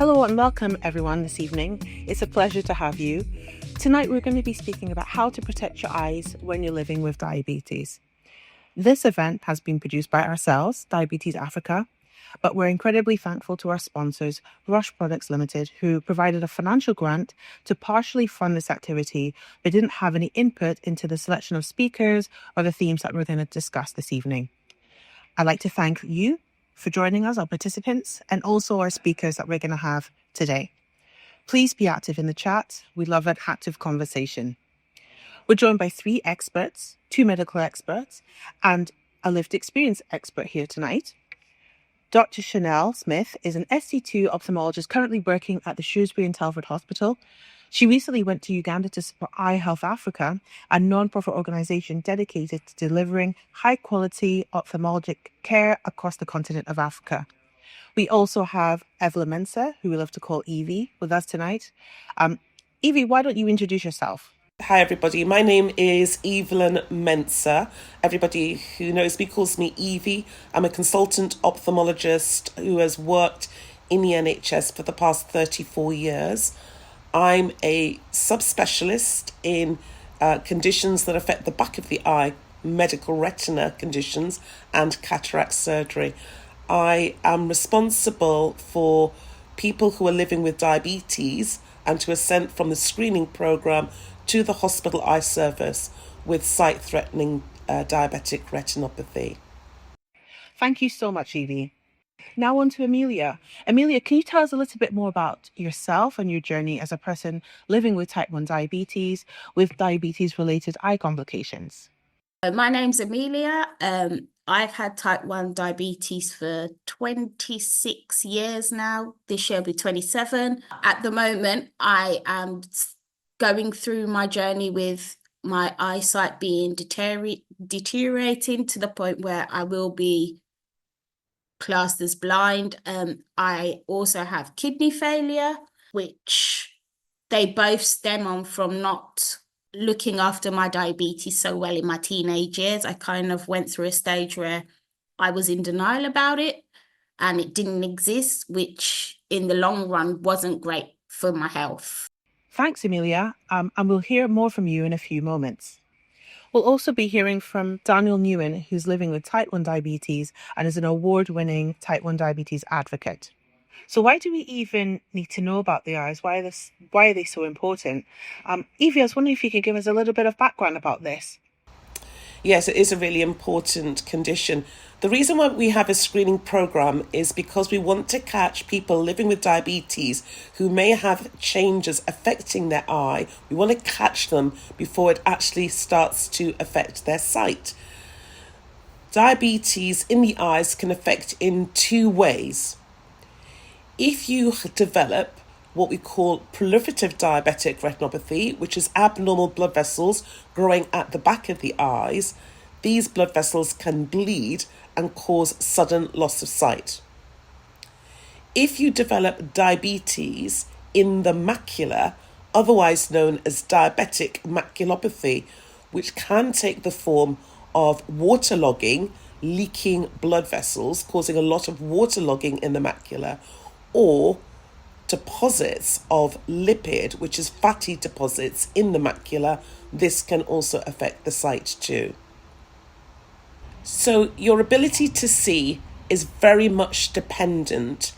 Hello and welcome everyone this evening. It's a pleasure to have you. Tonight we're going to be speaking about how to protect your eyes when you're living with diabetes. This event has been produced by ourselves, Diabetes Africa, but we're incredibly thankful to our sponsors, Rush Products Limited, who provided a financial grant to partially fund this activity, but didn't have any input into the selection of speakers or the themes that we're going to discuss this evening. I'd like to thank you for joining us, our participants, and also our speakers that we're going to have today. Please be active in the chat. We love an active conversation. We're joined by 3 experts, 2 medical experts, and a lived experience expert here tonight. Dr. Chanel Smith is an SC2 ophthalmologist currently working at the Shrewsbury and Telford Hospital. She recently went to Uganda to support Eye Health Africa, a non-profit organisation dedicated to delivering high-quality ophthalmologic care across the continent of Africa. We also have Evelyn Mensah, who we love to call Evie, with us tonight. Evie, why don't you introduce yourself? Hi everybody, my name is Evelyn Mensah. Everybody who knows me calls me Evie. I'm a consultant ophthalmologist who has worked in the NHS for the past 34 years. I'm a subspecialist in conditions that affect the back of the eye, medical retina conditions and cataract surgery. I am responsible for people who are living with diabetes and who are sent from the screening programme to the hospital eye service with sight-threatening diabetic retinopathy. Thank you so much, Evie. Now on to Amelia. Amelia, can you tell us a little bit more about yourself and your journey as a person living with type 1 diabetes with diabetes-related eye complications? My name's Amelia. I've had type 1 diabetes for 26 years now. This year will be 27. At the moment, I am going through my journey with my eyesight being deteriorating to the point where I will be classed as blind. I also have kidney failure, which they both stem on from not looking after my diabetes so well in my teenage years. I kind of went through a stage where I was in denial about it and it didn't exist, which in the long run wasn't great for my health. Thanks, Amelia, and we'll hear more from you in a few moments. We'll also be hearing from Daniel Nguyen, who's living with type 1 diabetes and is an award-winning type 1 diabetes advocate. So why do we even need to know about the eyes? Why are they so important? Evie, I was wondering if you could give us a little bit of background about this. Yes, it is a really important condition. The reason why we have a screening program is because we want to catch people living with diabetes who may have changes affecting their eye. We want to catch them before it actually starts to affect their sight. Diabetes in the eyes can affect in 2 ways. If you develop what we call proliferative diabetic retinopathy, which is abnormal blood vessels growing at the back of the eyes, these blood vessels can bleed and cause sudden loss of sight. If you develop diabetes in the macula, otherwise known as diabetic maculopathy, which can take the form of waterlogging, leaking blood vessels, causing a lot of waterlogging in the macula, or deposits of lipid, which is fatty deposits in the macula, this can also affect the sight too. So your ability to see is very much dependent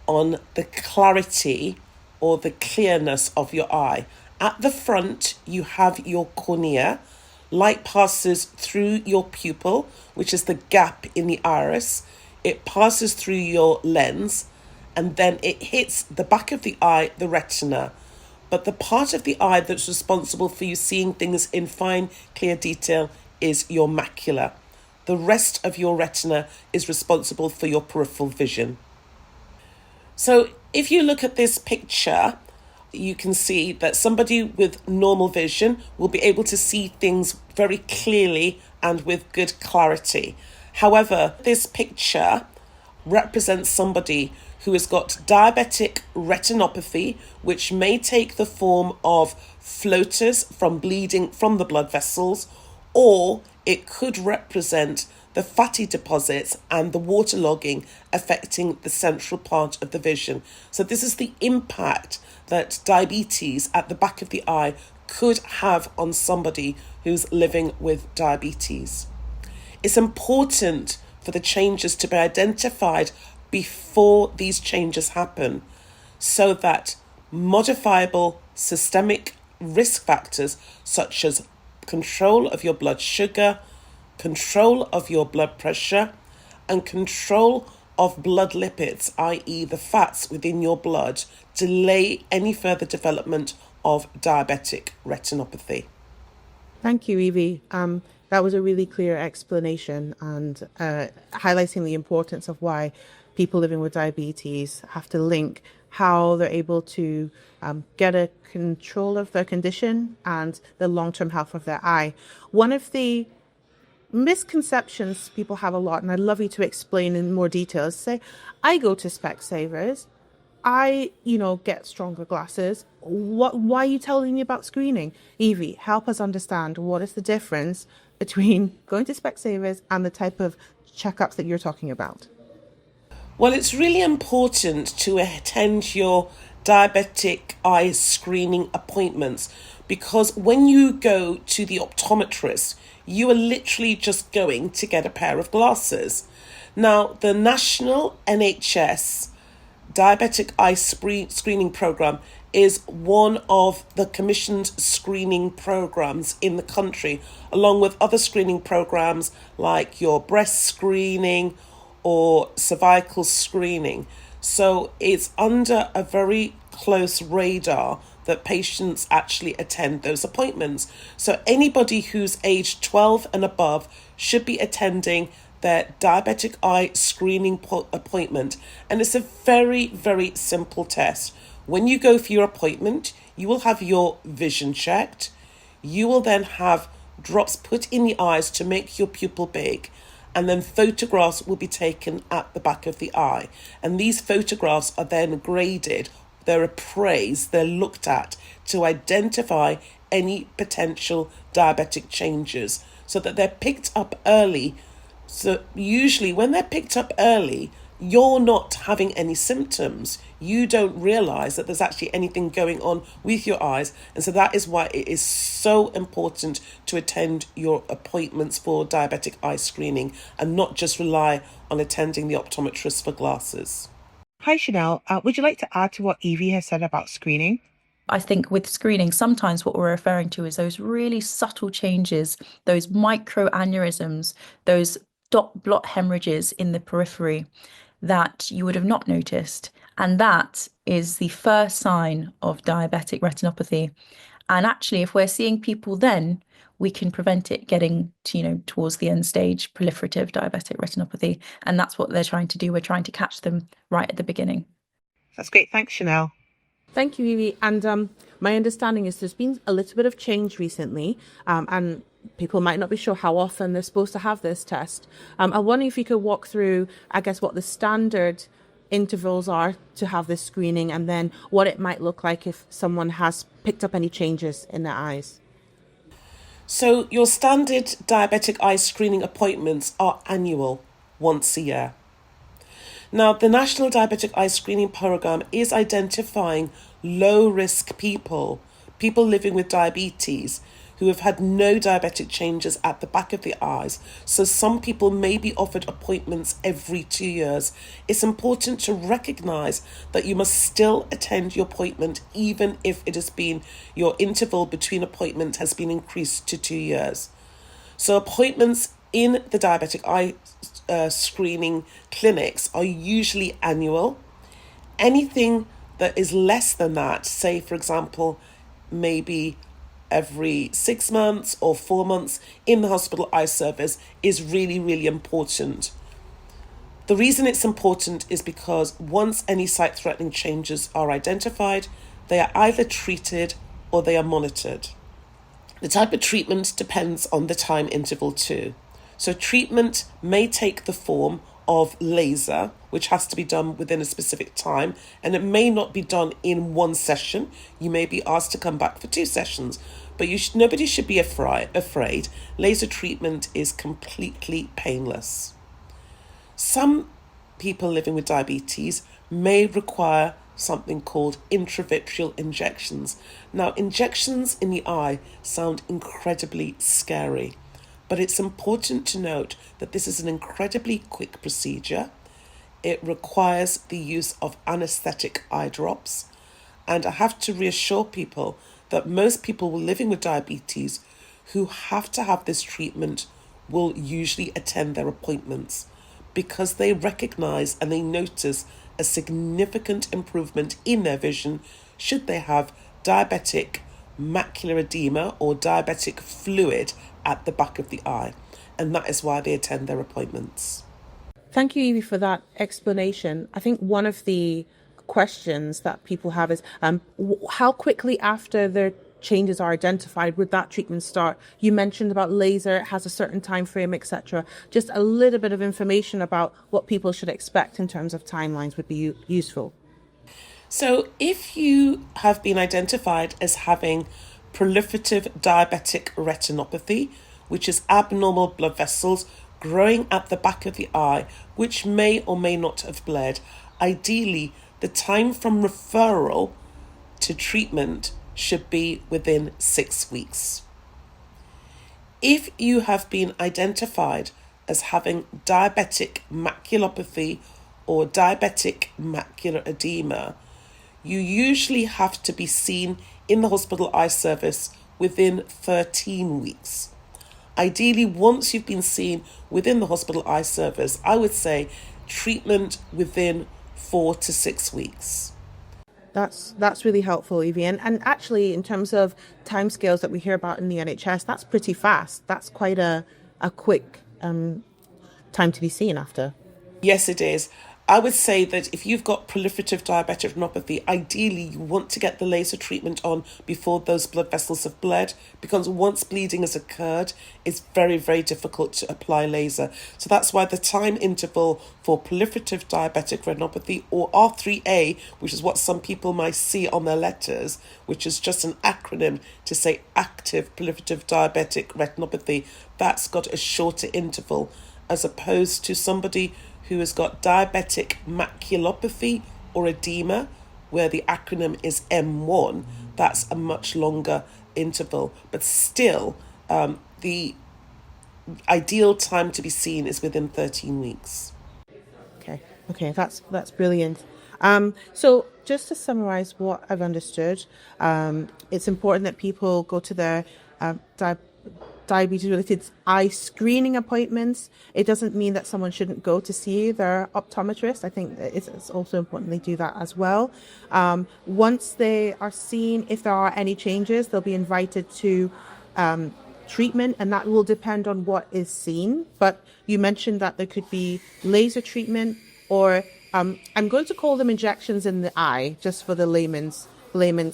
on the clarity or the clearness of your eye. At the front, you have your cornea. Light passes through your pupil, which is the gap in the iris. It passes through your lens, and then it hits the back of the eye, the retina. But the part of the eye that's responsible for you seeing things in fine, clear detail is your macula. The rest of your retina is responsible for your peripheral vision. So if you look at this picture, you can see that somebody with normal vision will be able to see things very clearly and with good clarity. However, this picture represents somebody who has got diabetic retinopathy, which may take the form of floaters from bleeding from the blood vessels, or it could represent the fatty deposits and the waterlogging affecting the central part of the vision. So this is the impact that diabetes at the back of the eye could have on somebody who's living with diabetes. It's important for the changes to be identified before these changes happen, so that modifiable systemic risk factors such as control of your blood sugar, control of your blood pressure, and control of blood lipids, i.e. the fats within your blood, delay any further development of diabetic retinopathy. Thank you, Evie. That was a really clear explanation and highlighting the importance of why people living with diabetes have to link how they're able to get a control of their condition and the long-term health of their eye. One of the misconceptions people have a lot, and I'd love you to explain in more detail, is say, I go to Specsavers, I, get stronger glasses. Why are you telling me about screening? Evie, help us understand what is the difference between going to Specsavers and the type of checkups that you're talking about. Well, it's really important to attend your diabetic eye screening appointments, because when you go to the optometrist, you are literally just going to get a pair of glasses. Now, the National NHS Diabetic Eye Screening Programme is one of the commissioned screening programs in the country, along with other screening programs like your breast screening or cervical screening. So it's under a very close radar that patients actually attend those appointments. So anybody who's aged 12 and above should be attending their diabetic eye screening appointment. And it's a very, very simple test. When you go for your appointment, you will have your vision checked. You will then have drops put in the eyes to make your pupil big. And then photographs will be taken at the back of the eye. And these photographs are then graded. They're appraised, they're looked at to identify any potential diabetic changes so that they're picked up early. So usually when they're picked up early, you're not having any symptoms. You don't realize that there's actually anything going on with your eyes. And so that is why it is so important to attend your appointments for diabetic eye screening and not just rely on attending the optometrist for glasses. Hi, Chanel. Would you like to add to what Evie has said about screening? I think with screening, sometimes what we're referring to is those really subtle changes, those microaneurysms, those dot blot hemorrhages in the periphery that you would have not noticed. And that is the first sign of diabetic retinopathy. And actually, if we're seeing people then, we can prevent it getting to, towards the end stage, proliferative diabetic retinopathy. And that's what they're trying to do. We're trying to catch them right at the beginning. That's great. Thanks, Chanel. Thank you, Evie. And my understanding is there's been a little bit of change recently, and people might not be sure how often they're supposed to have this test. I wonder if you could walk through, I guess, what the standard intervals are to have this screening, and then what it might look like if someone has picked up any changes in their eyes. So your standard diabetic eye screening appointments are annual, once a year. Now, the National Diabetic Eye Screening Programme is identifying low-risk people living with diabetes who have had no diabetic changes at the back of the eyes. So some people may be offered appointments every 2 years. It's important to recognise that you must still attend your appointment even if it has been, your interval between appointments has been increased to 2 years. So appointments in the diabetic eye screening clinics are usually annual. Anything that is less than that, say for example, maybe every 6 months or 4 months in the hospital eye service, is really, really important. The reason it's important is because once any sight-threatening changes are identified, they are either treated or they are monitored. The type of treatment depends on the time interval too. So treatment may take the form of laser, which has to be done within a specific time, and it may not be done in one session. You may be asked to come back for 2 sessions. But nobody should be afraid. Laser treatment is completely painless. Some people living with diabetes may require something called intravitreal injections. Now, injections in the eye sound incredibly scary, but it's important to note that this is an incredibly quick procedure. It requires the use of anesthetic eye drops, and I have to reassure people that most people living with diabetes who have to have this treatment will usually attend their appointments because they recognise and they notice a significant improvement in their vision should they have diabetic macular edema or diabetic fluid at the back of the eye. And that is why they attend their appointments. Thank you, Evie, for that explanation. I think one of the questions that people have is how quickly after their changes are identified would that treatment start? You mentioned about laser, it has a certain time frame, etc. Just a little bit of information about what people should expect in terms of timelines would be useful. So if you have been identified as having proliferative diabetic retinopathy, which is abnormal blood vessels growing at the back of the eye, which may or may not have bled, ideally the time from referral to treatment should be within 6 weeks. If you have been identified as having diabetic maculopathy or diabetic macular edema, you usually have to be seen in the hospital eye service within 13 weeks. Ideally, once you've been seen within the hospital eye service, I would say treatment within 4 to 6 weeks. That's really helpful, Evie. And actually, in terms of timescales that we hear about in the NHS, that's pretty fast. That's quite a quick time to be seen after. Yes, it is. I would say that if you've got proliferative diabetic retinopathy, ideally you want to get the laser treatment on before those blood vessels have bled, because once bleeding has occurred, it's very, very difficult to apply laser. So that's why the time interval for proliferative diabetic retinopathy, or R3A, which is what some people might see on their letters, which is just an acronym to say active proliferative diabetic retinopathy, that's got a shorter interval, as opposed to somebody who has got diabetic maculopathy or edema, where the acronym is M1, that's a much longer interval. But still, the ideal time to be seen is within 13 weeks. Okay, that's brilliant. So just to summarize what I've understood, it's important that people go to their diabetes-related eye screening appointments. It doesn't mean that someone shouldn't go to see their optometrist. I think it's also important they do that as well. Once they are seen, if there are any changes, they'll be invited to treatment, and that will depend on what is seen. But you mentioned that there could be laser treatment, or I'm going to call them injections in the eye, just for the layman's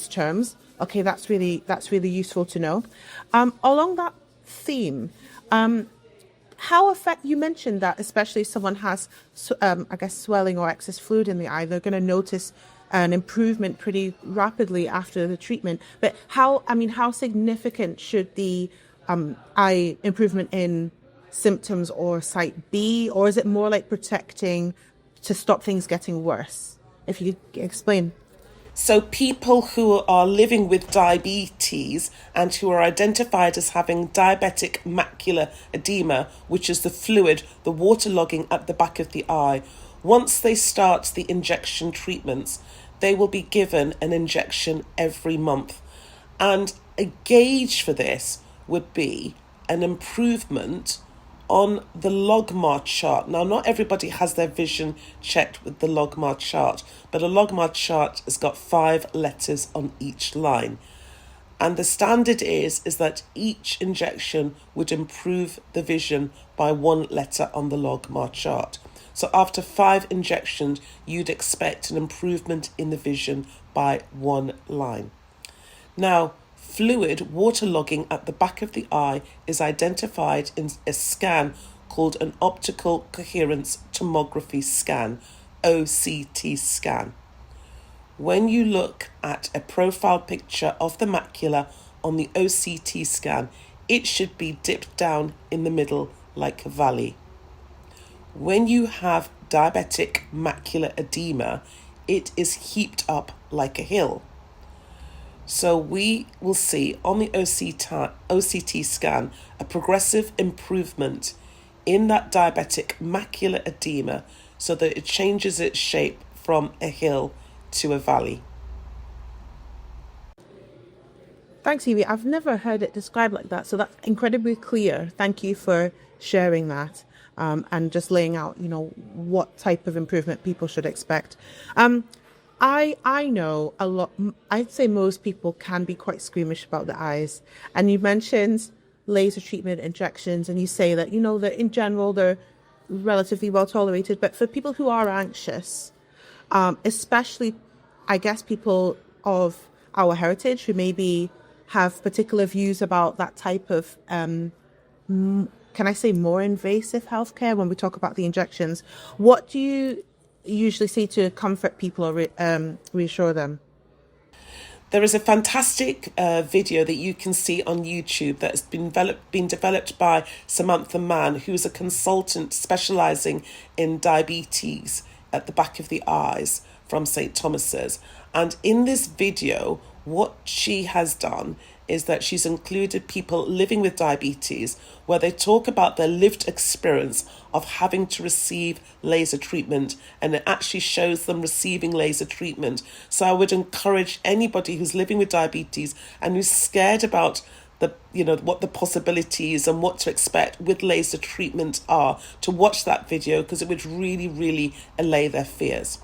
terms. Okay, that's really useful to know. Along that theme, you mentioned that especially if someone has swelling or excess fluid in the eye, they're going to notice an improvement pretty rapidly after the treatment. But how significant should the eye improvement in symptoms or sight be, or is it more like protecting to stop things getting worse? If you could explain. So people who are living with diabetes and who are identified as having diabetic macular edema, which is the fluid, the waterlogging at the back of the eye, once they start the injection treatments, they will be given an injection every month. And a gauge for this would be an improvement on the Logmar chart. Now, not everybody has their vision checked with the Logmar chart, but a Logmar chart has got 5 letters on each line. And the standard is that each injection would improve the vision by 1 letter on the Logmar chart. So after 5 injections, you'd expect an improvement in the vision by 1 line. Now, fluid waterlogging at the back of the eye is identified in a scan called an optical coherence tomography scan, OCT scan. When you look at a profile picture of the macula on the OCT scan, it should be dipped down in the middle like a valley. When you have diabetic macular edema, it is heaped up like a hill. So we will see on the OCT scan a progressive improvement in that diabetic macular edema so that it changes its shape from a hill to a valley. Thanks, Evie. I've never heard it described like that, so that's incredibly clear. Thank you for sharing that, and just laying out, what type of improvement people should expect. I know a lot. I'd say most people can be quite squeamish about the eyes, and you mentioned laser treatment injections, and you say that that in general they're relatively well tolerated, but for people who are anxious, especially, I guess, people of our heritage who maybe have particular views about that type of, can I say, more invasive healthcare when we talk about the injections. What do you usually say to comfort people or reassure them? There is a fantastic video that you can see on YouTube that has been developed by Samantha Mann, who's a consultant specialising in diabetes at the back of the eyes from St. Thomas's. And in this video, what she has done is that she's included people living with diabetes where they talk about their lived experience of having to receive laser treatment, and it actually shows them receiving laser treatment. So I would encourage anybody who's living with diabetes and who's scared about what the possibilities and what to expect with laser treatment are to watch that video, because it would really, really allay their fears.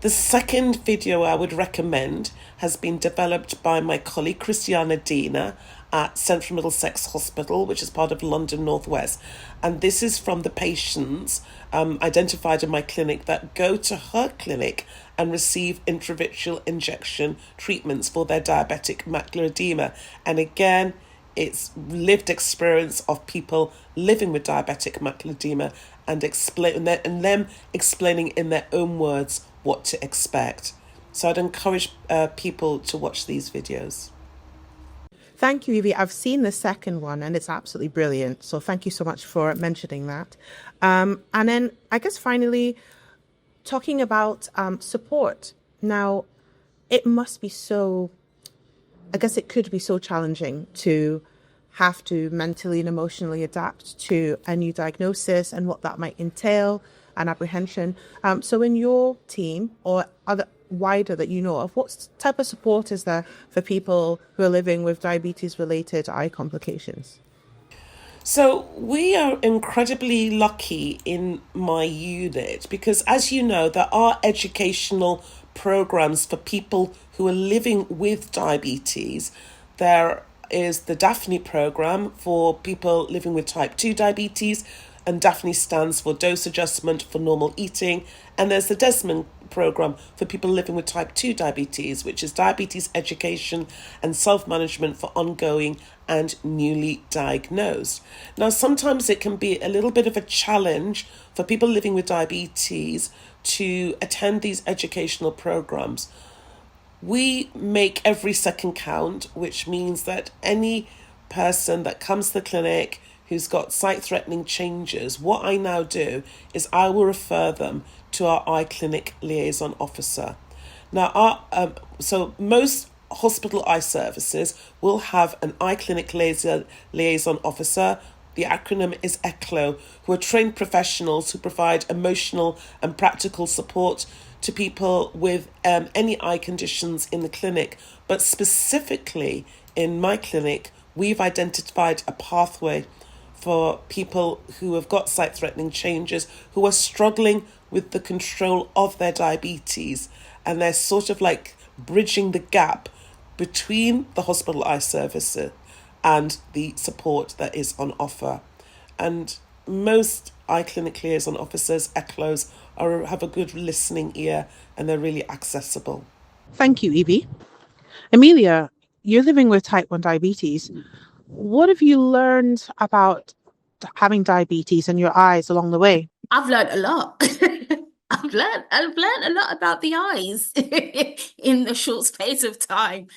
The second video I would recommend has been developed by my colleague Christiana Dina at Central Middlesex Hospital, which is part of London North West. And this is from the patients identified in my clinic that go to her clinic and receive intravitreal injection treatments for their diabetic macular edema. And again, it's lived experience of people living with diabetic macular edema and them explaining in their own words what to expect. So I'd encourage people to watch these videos. Thank you, Evie. I've seen the second one and it's absolutely brilliant. So thank you so much for mentioning that. And then I guess finally, talking about support. Now, it must be it could be so challenging to have to mentally and emotionally adapt to a new diagnosis and what that might entail and apprehension. So in your team or other wider that you know of, what type of support is there for people who are living with diabetes-related eye complications? So we are incredibly lucky in my unit because, as you know, there are educational programs for people who are living with diabetes. There is the Daphne program for people living with type 2 diabetes, and Daphne stands for dose adjustment for normal eating. And there's the Desmond program for people living with type 2 diabetes, which is diabetes education and self-management for ongoing and newly diagnosed. Now, sometimes it can be a little bit of a challenge for people living with diabetes to attend these educational programs. We make every second count, which means that any person that comes to the clinic who's got sight-threatening changes, what I now do is I will refer them to our eye clinic liaison officer. Now, so most hospital eye services will have an eye clinic liaison officer. The acronym is ECLO, who are trained professionals who provide emotional and practical support to people with any eye conditions in the clinic. But specifically in my clinic, we've identified a pathway for people who have got sight-threatening changes, who are struggling with the control of their diabetes. And they're sort of like bridging the gap between the hospital eye service and the support that is on offer. And most eye clinic liaison officers, ECLOs, have a good listening ear and they're really accessible. Thank you, Evie. Amelia, you're living with type 1 diabetes. What have you learned about having diabetes and your eyes along the way? I've learned a lot. I've learned a lot about the eyes in a short space of time.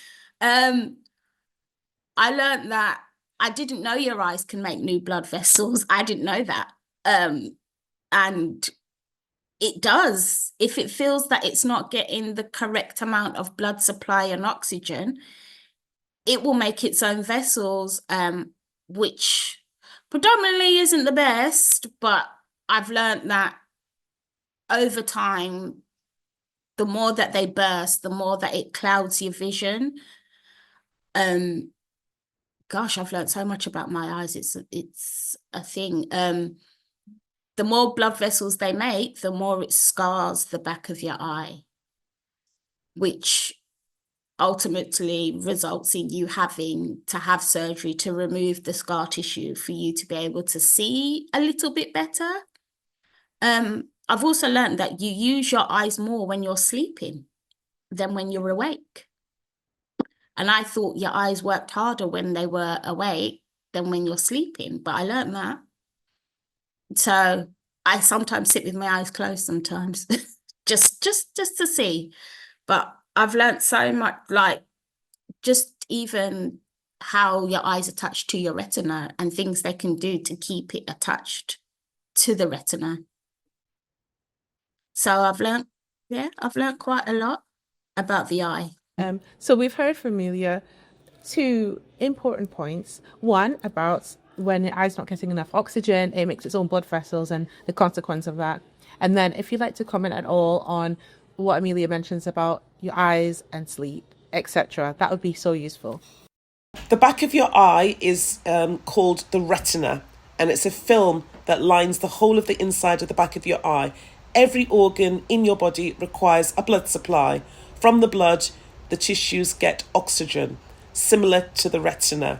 I learned that I didn't know your eyes can make new blood vessels. I didn't know that. And it does. If it feels that it's not getting the correct amount of blood supply and oxygen, it will make its own vessels, which predominantly isn't the best, but I've learned that over time, the more that they burst, the more that it clouds your vision. Gosh, I've learned so much about my eyes. It's a thing. The more blood vessels they make, the more it scars the back of your eye, which ultimately results in you having to have surgery to remove the scar tissue for you to be able to see a little bit better. I've also learned that you use your eyes more when you're sleeping than when you're awake. And I thought your eyes worked harder when they were awake than when you're sleeping, but I learned that. So I sometimes sit with my eyes closed sometimes, just to see. But I've learned so much, like just even how your eyes attach to your retina and things they can do to keep it attached to the retina. So I've learned quite a lot about the eye. So we've heard from Amelia two important points. One, about when the eye's not getting enough oxygen, it makes its own blood vessels and the consequence of that. And then if you'd like to comment at all on what Amelia mentions about your eyes and sleep, etc., that would be so useful. The back of your eye is called the retina, and it's a film that lines the whole of the inside of the back of your eye. Every organ in your body requires a blood supply. From the blood, the tissues get oxygen, similar to the retina.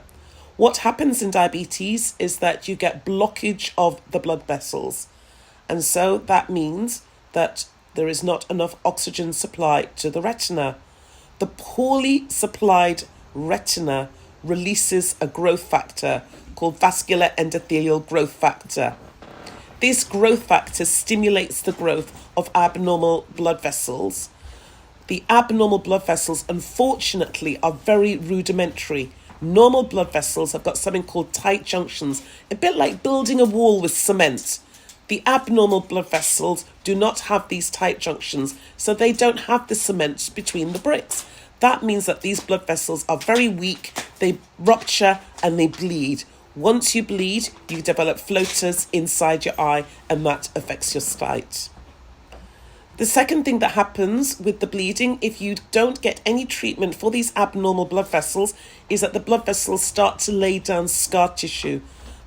What happens in diabetes is that you get blockage of the blood vessels. And so that means that there is not enough oxygen supply to the retina. The poorly supplied retina releases a growth factor called vascular endothelial growth factor. This growth factor stimulates the growth of abnormal blood vessels. The abnormal blood vessels, unfortunately, are very rudimentary. Normal blood vessels have got something called tight junctions, a bit like building a wall with cement. The abnormal blood vessels do not have these tight junctions, so they don't have the cement between the bricks. That means that these blood vessels are very weak, they rupture and they bleed. Once you bleed, you develop floaters inside your eye, and that affects your sight. The second thing that happens with the bleeding, if you don't get any treatment for these abnormal blood vessels, is that the blood vessels start to lay down scar tissue.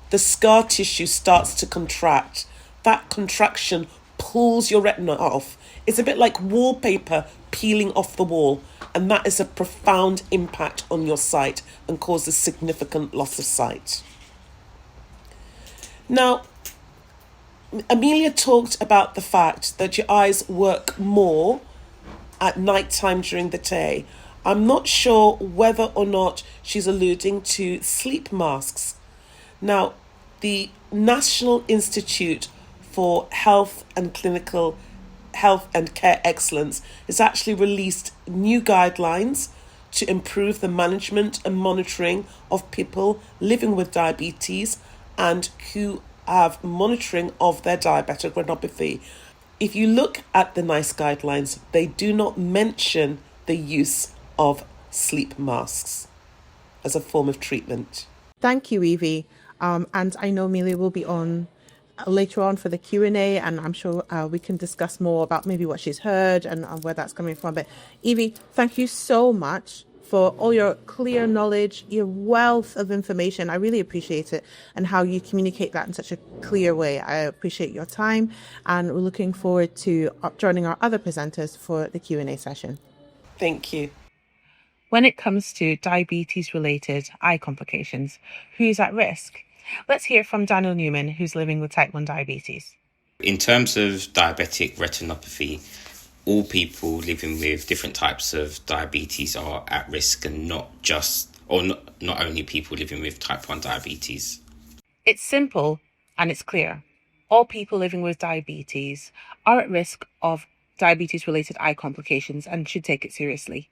The scar tissue starts to contract. That contraction pulls your retina off. It's a bit like wallpaper peeling off the wall, and that is a profound impact on your sight and causes significant loss of sight. Now, Amelia talked about the fact that your eyes work more at night time during the day. I'm not sure whether or not she's alluding to sleep masks. Now, the National Institute for Health and Clinical Health and Care Excellence has actually released new guidelines to improve the management and monitoring of people living with diabetes and who have monitoring of their diabetic retinopathy. If you look at the NICE guidelines, they do not mention the use of sleep masks as a form of treatment. Thank you, Evie. And I know Amelia will be on later on for the Q&A, and I'm sure we can discuss more about maybe what she's heard and where that's coming from. But Evie, thank you so much for all your clear knowledge, your wealth of information. I really appreciate it, and how you communicate that in such a clear way. I appreciate your time, and we're looking forward to joining our other presenters for the Q&A session. Thank you. When it comes to diabetes-related eye complications, who's at risk? Let's hear from Daniel Newman, who's living with type 1 diabetes. In terms of diabetic retinopathy, all people living with different types of diabetes are at risk, and not only people living with type 1 diabetes. It's simple and it's clear. All people living with diabetes are at risk of diabetes-related eye complications and should take it seriously.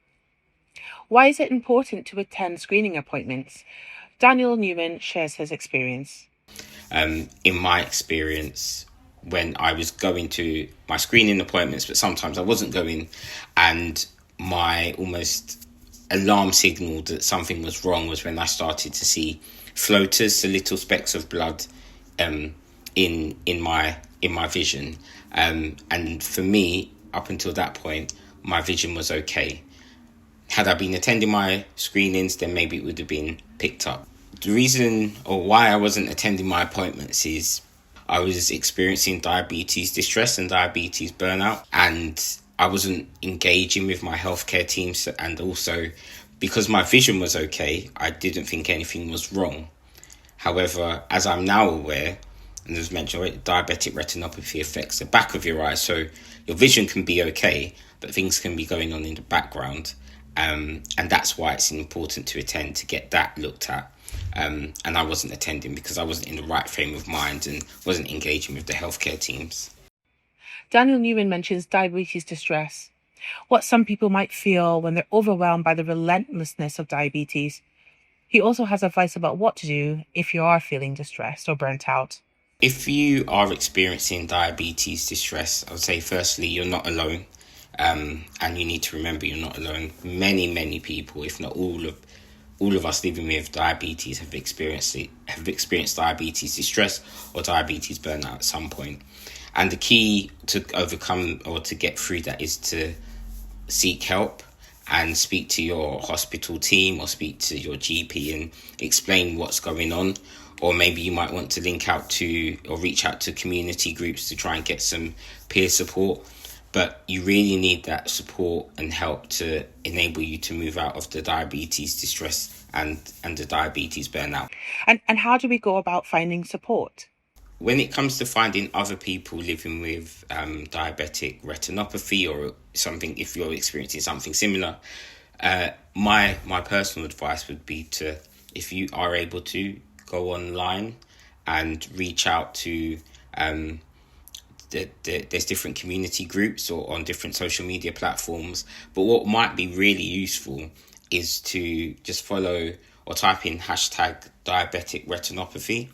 Why is it important to attend screening appointments? Daniel Newman shares his experience. In my experience, when I was going to my screening appointments, but sometimes I wasn't going, and my almost alarm signal that something was wrong was when I started to see floaters, so little specks of blood in my vision. And for me, up until that point, my vision was okay. Had I been attending my screenings, then maybe it would have been picked up. The reason or why I wasn't attending my appointments is I was experiencing diabetes distress and diabetes burnout, and I wasn't engaging with my healthcare teams. And also, because my vision was okay, I didn't think anything was wrong. However, as I'm now aware, and as mentioned, diabetic retinopathy affects the back of your eye, so your vision can be okay, but things can be going on in the background. And that's why it's important to attend to get that looked at. And I wasn't attending because I wasn't in the right frame of mind and wasn't engaging with the healthcare teams. Daniel Newman mentions diabetes distress, what some people might feel when they're overwhelmed by the relentlessness of diabetes. He also has advice about what to do if you are feeling distressed or burnt out. If you are experiencing diabetes distress, I would say firstly, you're not alone. And you need to remember you're not alone. Many people, if not all of us living with diabetes have experienced diabetes distress or diabetes burnout at some point. And the key to overcome or to get through that is to seek help and speak to your hospital team or speak to your GP and explain what's going on. Or maybe you might want to link out to or reach out to community groups to try and get some peer support. But you really need that support and help to enable you to move out of the diabetes distress and the diabetes burnout. And how do we go about finding support? When it comes to finding other people living with diabetic retinopathy or something, if you're experiencing something similar, my personal advice would be to, if you are able to, go online and reach out to there's different community groups or on different social media platforms. But what might be really useful is to just follow or type in hashtag diabetic retinopathy.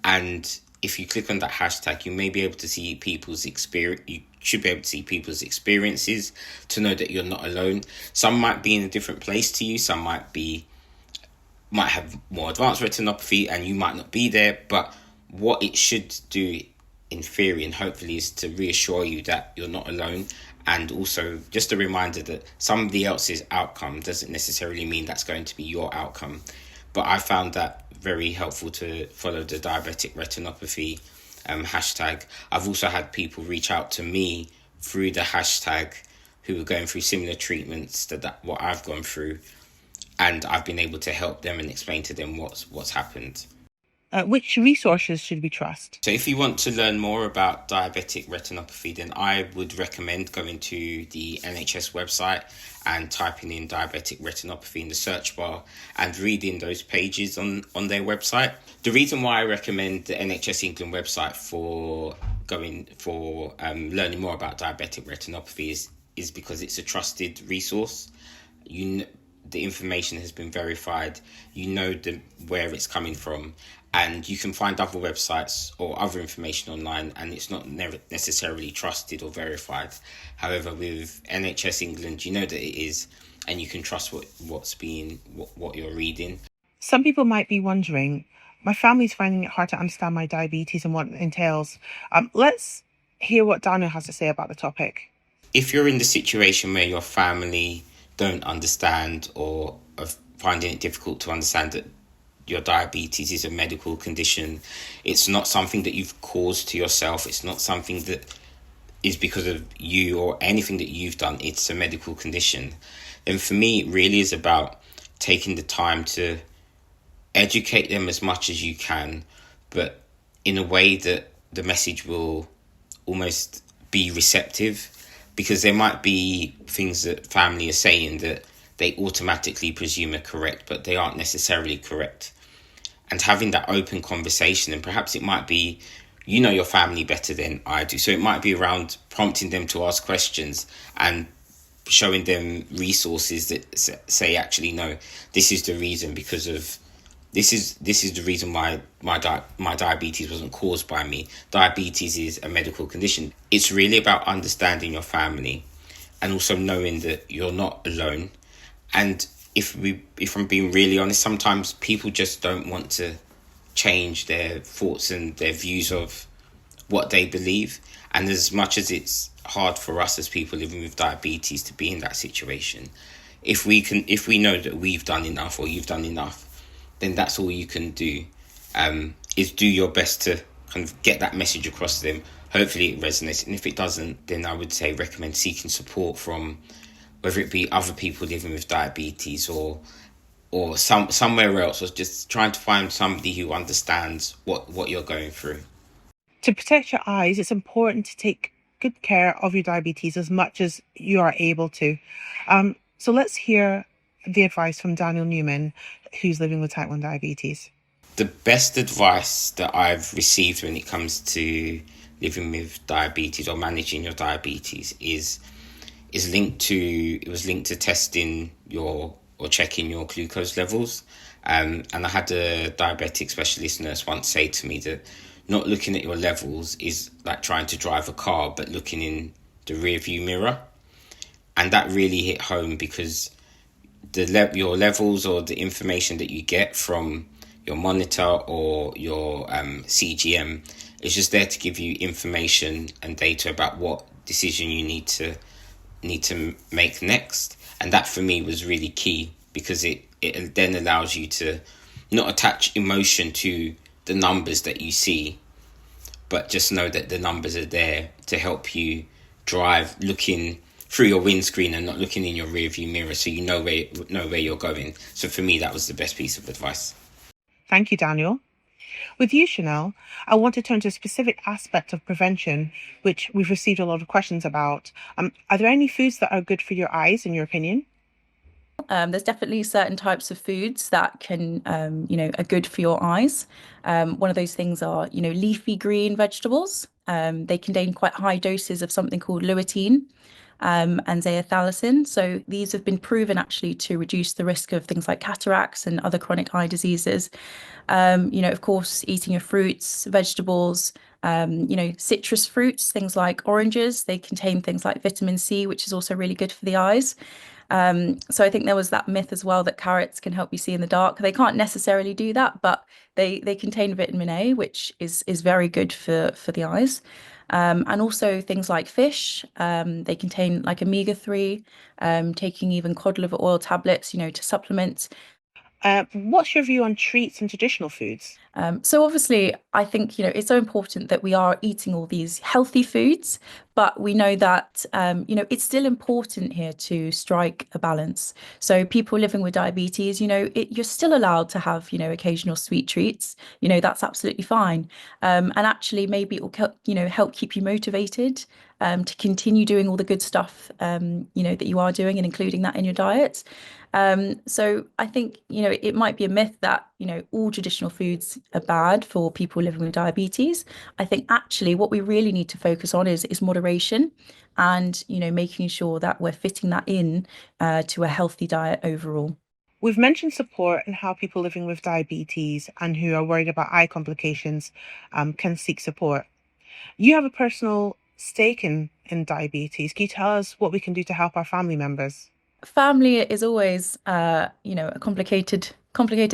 And if you click on that hashtag, you may be able to see people's experience. You should be able to see people's experiences to know that you're not alone. Some might be in a different place to you. Some might have more advanced retinopathy and you might not be there. But what it should do in theory and hopefully is to reassure you that you're not alone, and also just a reminder that somebody else's outcome doesn't necessarily mean that's going to be your outcome. But I found that very helpful to follow the diabetic retinopathy hashtag. I've also had people reach out to me through the hashtag who were going through similar treatments to what I've gone through, and I've been able to help them and explain to them what's happened. Which resources should we trust? So if you want to learn more about diabetic retinopathy, then I would recommend going to the NHS website and typing in diabetic retinopathy in the search bar and reading those pages on their website. The reason why I recommend the NHS England website for learning more about diabetic retinopathy is because it's a trusted resource. The information has been verified. You know where it's coming from. And you can find other websites or other information online and it's not necessarily trusted or verified. However, with NHS England, you know that it is, and you can trust what you're reading. Some people might be wondering, my family's finding it hard to understand my diabetes and what it entails. Let's hear what Daniel has to say about the topic. If you're in the situation where your family don't understand or are finding it difficult to understand that your diabetes is a medical condition, it's not something that you've caused to yourself, it's not something that is because of you or anything that you've done, it's a medical condition. And for me, it really is about taking the time to educate them as much as you can, but in a way that the message will almost be receptive, because there might be things that family are saying that they automatically presume are correct, but they aren't necessarily correct. And having that open conversation, and perhaps it might be, you know your family better than I do, so it might be around prompting them to ask questions and showing them resources that say, actually, no, this is the reason, because of this is the reason why my diabetes wasn't caused by me. Diabetes is a medical condition. It's really about understanding your family, and also knowing that you're not alone. And if I'm being really honest, sometimes people just don't want to change their thoughts and their views of what they believe. And as much as it's hard for us as people living with diabetes to be in that situation, if we know that we've done enough, or you've done enough, then that's all you can do, is do your best to kind of get that message across to them. Hopefully it resonates, and if it doesn't, then I would say recommend seeking support from, whether it be other people living with diabetes, or somewhere else, or just trying to find somebody who understands what you're going through. To protect your eyes, it's important to take good care of your diabetes as much as you are able to. So let's hear the advice from Daniel Newman, who's living with type 1 diabetes. The best advice that I've received when it comes to living with diabetes or managing your diabetes is linked to testing or checking your glucose levels. And I had a diabetic specialist nurse once say to me that not looking at your levels is like trying to drive a car, but looking in the rear view mirror. And that really hit home, because your levels, or the information that you get from your monitor or your CGM, is just there to give you information and data about what decision you need to make next. And that for me was really key, because it then allows you to not attach emotion to the numbers that you see, but just know that the numbers are there to help you drive, looking through your windscreen and not looking in your rearview mirror, so you know where you're going. So for me, that was the best piece of advice. Thank you, Daniel. With you, Chanel, I want to turn to a specific aspect of prevention, which we've received a lot of questions about. Are there any foods that are good for your eyes, in your opinion? There's definitely certain types of foods that can, are good for your eyes. One of those things are, leafy green vegetables. They contain quite high doses of something called lutein, and zeaxanthin. So these have been proven actually to reduce the risk of things like cataracts and other chronic eye diseases. Of course, eating your fruits, vegetables, citrus fruits, things like oranges, they contain things like vitamin C, which is also really good for the eyes. So I think there was that myth as well that carrots can help you see in the dark. They can't necessarily do that, but they contain vitamin A, which is very good for the eyes. And also things like fish, they contain like omega-3, taking even cod liver oil tablets, to supplement. What's your view on treats and traditional foods? So obviously, I think, it's so important that we are eating all these healthy foods, but we know that, it's still important here to strike a balance. So people living with diabetes, you're still allowed to have, occasional sweet treats, that's absolutely fine. And actually, maybe it will, help keep you motivated to continue doing all the good stuff, that you are doing, and including that in your diet. So I think, it might be a myth that, all traditional foods are bad for people living with diabetes. I think actually what we really need to focus on is moderation, and, making sure that we're fitting that in to a healthy diet overall. We've mentioned support and how people living with diabetes and who are worried about eye complications can seek support. You have a personal stake in diabetes. Can you tell us what we can do to help our family members? Family is always, a complicated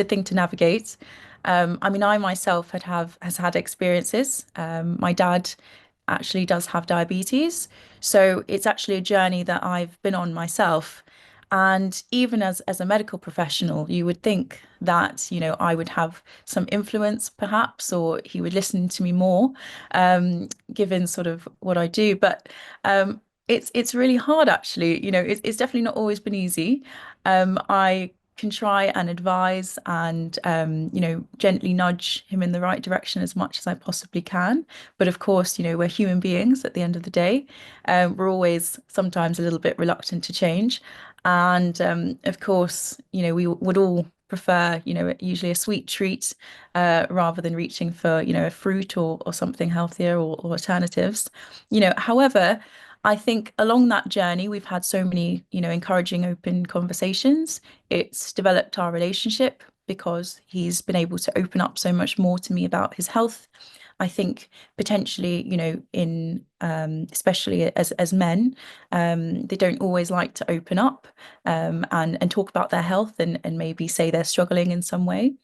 thing to navigate. I myself has had experiences. My dad actually does have diabetes, so it's actually a journey that I've been on myself. And even as a medical professional, you would think that, I would have some influence perhaps, or he would listen to me more, given sort of what I do. But it's really hard actually. It's definitely not always been easy. I can try and advise and gently nudge him in the right direction as much as I possibly can. But of course, we're human beings at the end of the day. We're always sometimes a little bit reluctant to change. And of course, we would all prefer, usually a sweet treat rather than reaching for, a fruit or something healthier or alternatives. However, I think along that journey, we've had so many, encouraging open conversations. It's developed our relationship because he's been able to open up so much more to me about his health. I think potentially, in especially as men, they don't always like to open up and talk about their health and maybe say they're struggling in some way.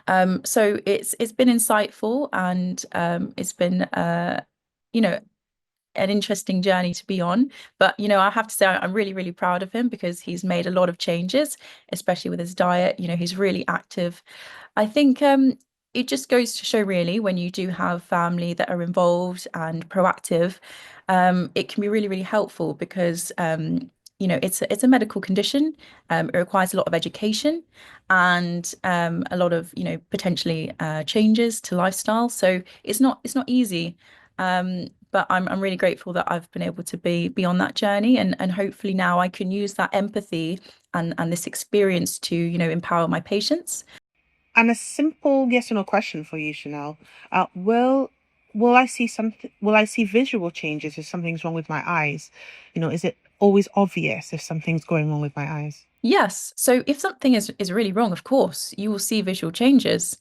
So it's been insightful and it's been you know an interesting journey to be on. But I have to say I'm really, really proud of him because he's made a lot of changes, especially with his diet. He's really active. I think it just goes to show really when you do have family that are involved and proactive, it can be really, really helpful because it's a medical condition. It requires a lot of education and a lot of potentially changes to lifestyle. So it's not easy. But I'm really grateful that I've been able to be on that journey and hopefully now I can use that empathy and this experience to empower my patients. And a simple yes or no question for you, Chanel. Will I see something? Will I see visual changes if something's wrong with my eyes? Is it always obvious if something's going wrong with my eyes? Yes. So if something is really wrong, of course, you will see visual changes.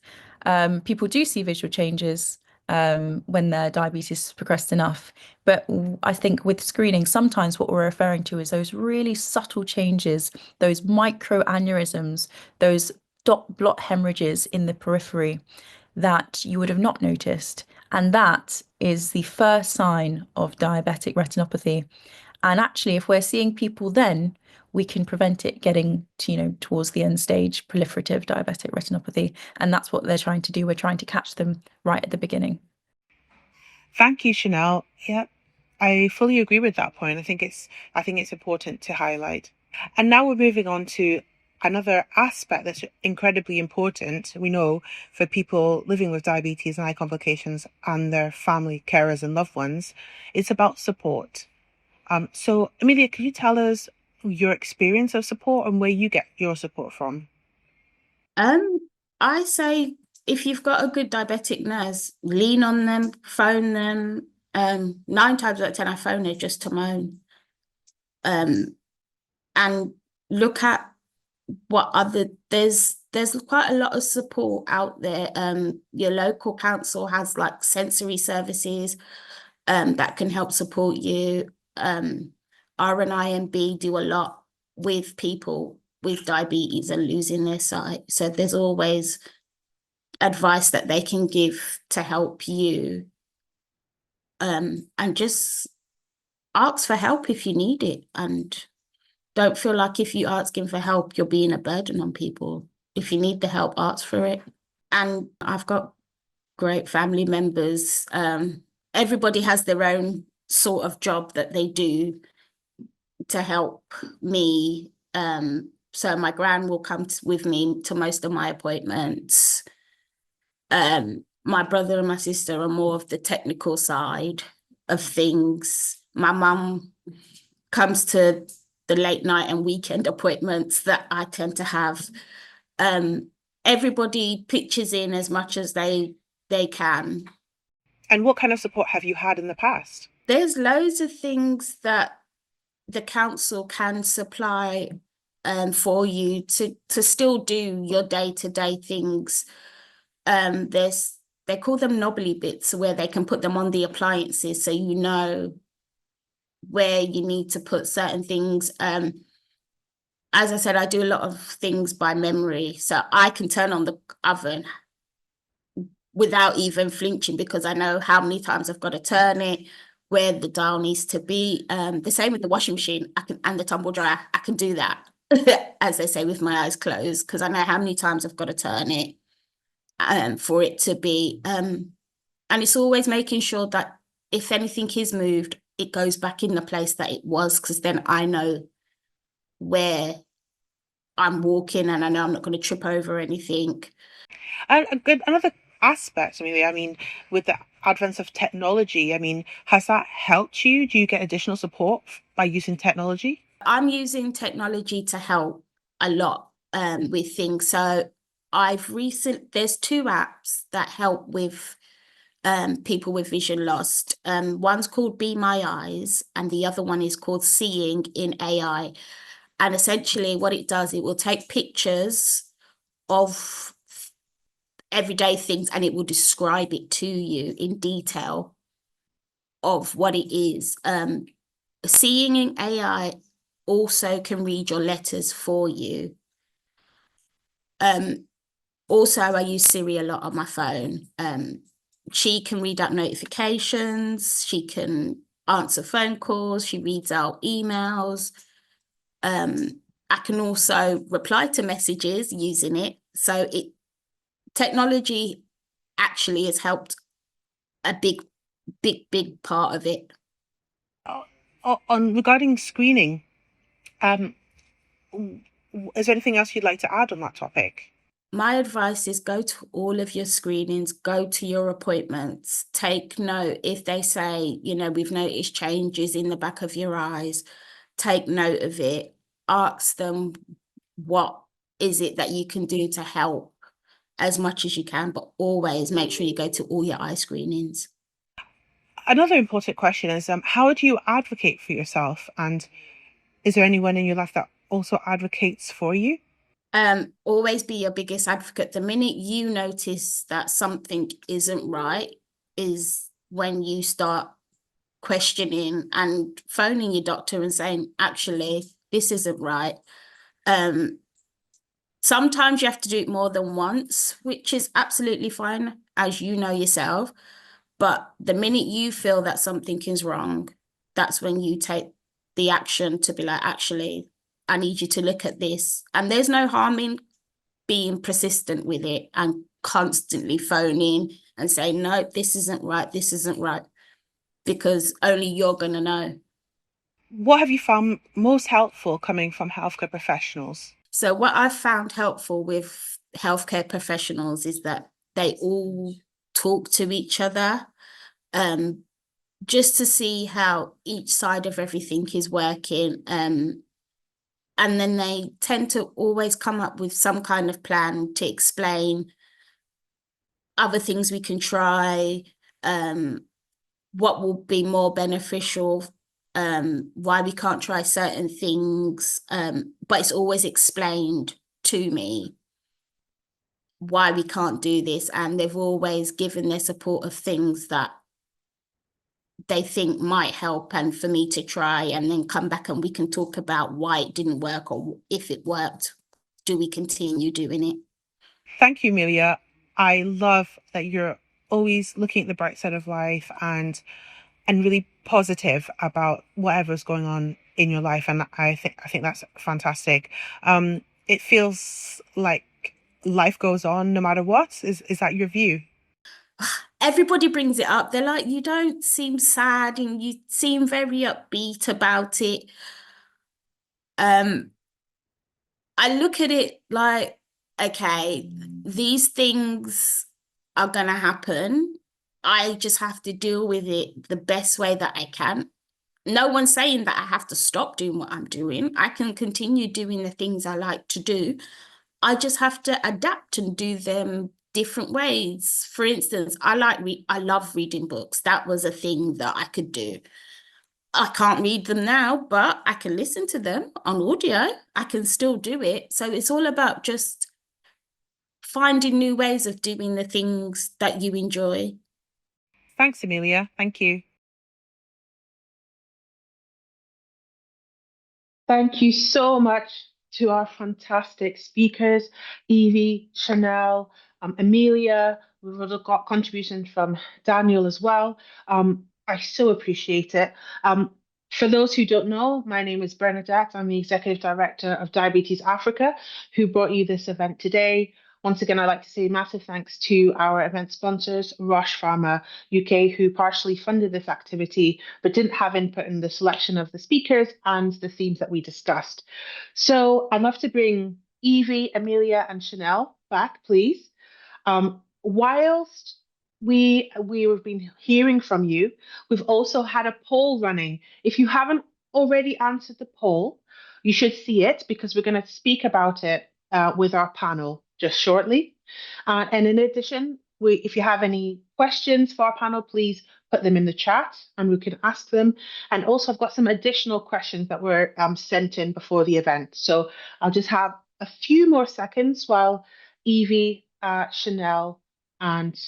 People do see visual changes when their diabetes has progressed enough. But I think with screening, sometimes what we're referring to is those really subtle changes, those micro aneurysms, those dot blot hemorrhages in the periphery that you would have not noticed. And that is the first sign of diabetic retinopathy. And actually, if we're seeing people then, we can prevent it getting to, towards the end stage, proliferative diabetic retinopathy. And that's what they're trying to do. We're trying to catch them right at the beginning. Thank you, Chanel. Yeah, I fully agree with that point. I think it's important to highlight. And now we're moving on to another aspect that's incredibly important, we know, for people living with diabetes and eye complications and their family carers and loved ones. It's about support. So, Amelia, can you tell us your experience of support and where you get your support from? I say if you've got a good diabetic nurse, lean on them, phone them. 9 times out of 10, I phone her just to moan. And look at what other there's quite a lot of support out there. Your local council has like sensory services that can help support you. RNIMB do a lot with people with diabetes and losing their sight. So there's always advice that they can give to help you. And just ask for help if you need it. And don't feel like if you're asking for help, you're being a burden on people. If you need the help, ask for it. And I've got great family members. Everybody has their own sort of job that they do to help me. So my gran will come with me to most of my appointments. My brother and my sister are more of the technical side of things. My mum comes to the late night and weekend appointments that I tend to have. Everybody pitches in as much as they can. And what kind of support have you had in the past? There's loads of things that the council can supply for you to still do your day-to-day things. They call them knobbly bits where they can put them on the appliances so you know where you need to put certain things. As I said, I do a lot of things by memory. So I can turn on the oven without even flinching because I know how many times I've got to turn it, where the dial needs to be. The same with the washing machine and the tumble dryer. I can do that, as they say, with my eyes closed because I know how many times I've got to turn it for it to be. And it's always making sure that if anything is moved, it goes back in the place that it was because then I know where I'm walking and I know I'm not going to trip over anything. And another aspect, Amelia, with the advance of technology, has that helped you? Do you get additional support by using technology? I'm using technology to help a lot with things. So there's 2 apps that help with people with vision loss. One's called Be My Eyes, and the other one is called Seeing in AI. And essentially what it does, it will take pictures of everyday things and it will describe it to you in detail of what it is. Seeing in AI also can read your letters for you. Also, I use Siri a lot on my phone. She can read out notifications, she can answer phone calls, she reads out emails. I can also reply to messages using it. So technology actually has helped a big part of it. On regarding screening, is there anything else you'd like to add on that topic? My advice is go to all of your screenings, go to your appointments, take note. If they say, we've noticed changes in the back of your eyes, take note of it. Ask them what is it that you can do to help as much as you can, but always make sure you go to all your eye screenings. Another important question is, how do you advocate for yourself? And is there anyone in your life that also advocates for you? Always be your biggest advocate. The minute you notice that something isn't right is when you start questioning and phoning your doctor and saying, actually, this isn't right. Sometimes you have to do it more than once, which is absolutely fine, as you know yourself. But the minute you feel that something is wrong, that's when you take the action to be like, actually, I need you to look at this. And there's no harm in being persistent with it and constantly phoning and saying, no, this isn't right, because only you're going to know. What have you found most helpful coming from healthcare professionals? So what I've found helpful with healthcare professionals is that they all talk to each other, just to see how each side of everything is working. And then they tend to always come up with some kind of plan to explain other things we can try, what will be more beneficial, why we can't try certain things. But it's always explained to me why we can't do this. And they've always given their support of things that they think might help and for me to try, and then come back and we can talk about why it didn't work, or if it worked, do we continue doing it? Thank you, Amelia. I love that you're always looking at the bright side of life and really positive about whatever's going on in your life, and I think that's fantastic. It feels like life goes on no matter what. Is that your view? Everybody brings it up. They're like, you don't seem sad and you seem very upbeat about it. I look at it like, okay, these things are gonna happen. I just have to deal with it the best way that I can. No one's saying that I have to stop doing what I'm doing. I can continue doing the things I like to do. I just have to adapt and do them different ways. For instance, I love reading books. That was a thing that I could do. I can't read them now, but I can listen to them on audio. I can still do it. So it's all about just finding new ways of doing the things that you enjoy. Thanks, Amelia. Thank you. Thank you so much to our fantastic speakers, Evie, Chanel, Amelia. We've also got contributions from Daniel as well. I so appreciate it. For those who don't know, my name is Bernadette. I'm the Executive Director of Diabetes Africa, who brought you this event today. Once again, I'd like to say massive thanks to our event sponsors, Roche Pharma UK, who partially funded this activity, but didn't have input in the selection of the speakers and the themes that we discussed. So I'd love to bring Evie, Amelia, and Chanel back, please. Whilst we have been hearing from you, we've also had a poll running. If you haven't already answered the poll, you should see it because we're going to speak about it with our panel just shortly. And in addition, if you have any questions for our panel, please put them in the chat and we can ask them. And also, I've got some additional questions that were sent in before the event. So I'll just have a few more seconds while Evie, Chanel, and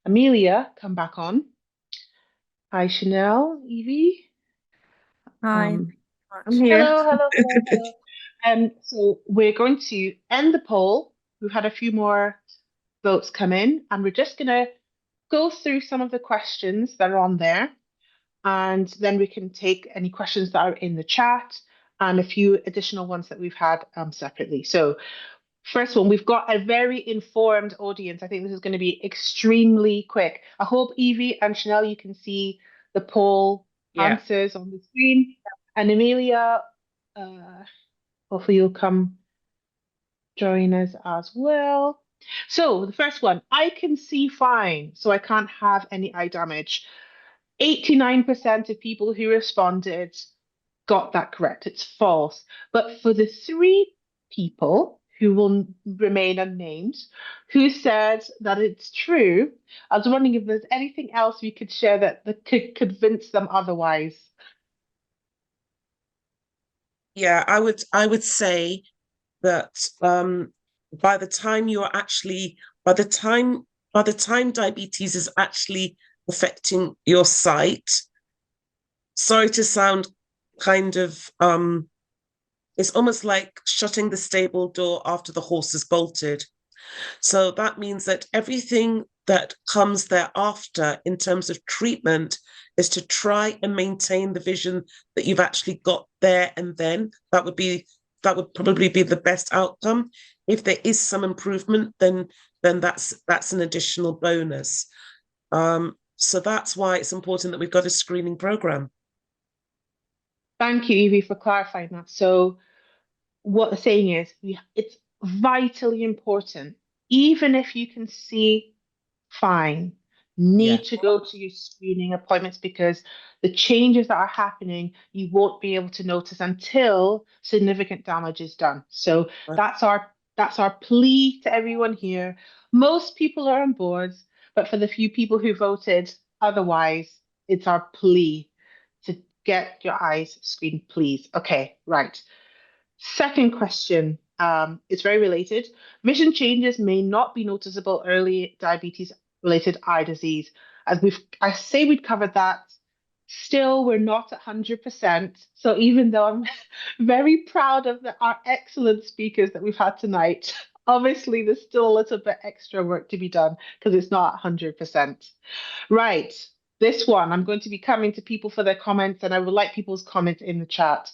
Amelia come back on. Hi, Chanel, Evie. Hi. I'm here. Hello. So we're going to end the poll. We've had a few more votes come in, and we're just going to go through some of the questions that are on there, and then we can take any questions that are in the chat and a few additional ones that we've had separately. So first one, we've got a very informed audience. I think this is going to be extremely quick. I hope Evie and Chanel, you can see the poll answers on the screen. And Amelia, hopefully you'll come join us as well. So the first one, I can see fine, so I can't have any eye damage. 89% of people who responded got that correct. It's false. But for the 3 people who will remain unnamed, who said that it's true, I was wondering if there's anything else we could share that could convince them otherwise. Yeah, I would say that by the time you're actually by the time diabetes is actually affecting your sight, sorry to sound kind of it's almost like shutting the stable door after the horse has bolted. So that means that everything that comes thereafter in terms of treatment is to try and maintain the vision that you've actually got there and then. That would probably be the best outcome. If there is some improvement, then that's an additional bonus. So that's why it's important that we've got a screening program. Thank you, Evie, for clarifying that. So what the saying is, it's vitally important, even if you can see fine, need to go to your screening appointments because the changes that are happening, you won't be able to notice until significant damage is done. So that's our plea to everyone here. Most people are on board, but for the few people who voted otherwise, it's our plea to get your eyes screened, please. Okay, right. Second question, it's very related. Vision changes may not be noticeable early diabetes-related eye disease. I say we'd covered that. Still, we're not at 100%. So even though I'm very proud of our excellent speakers that we've had tonight, obviously there's still a little bit extra work to be done because it's not 100%. Right, this one, I'm going to be coming to people for their comments, and I would like people's comments in the chat.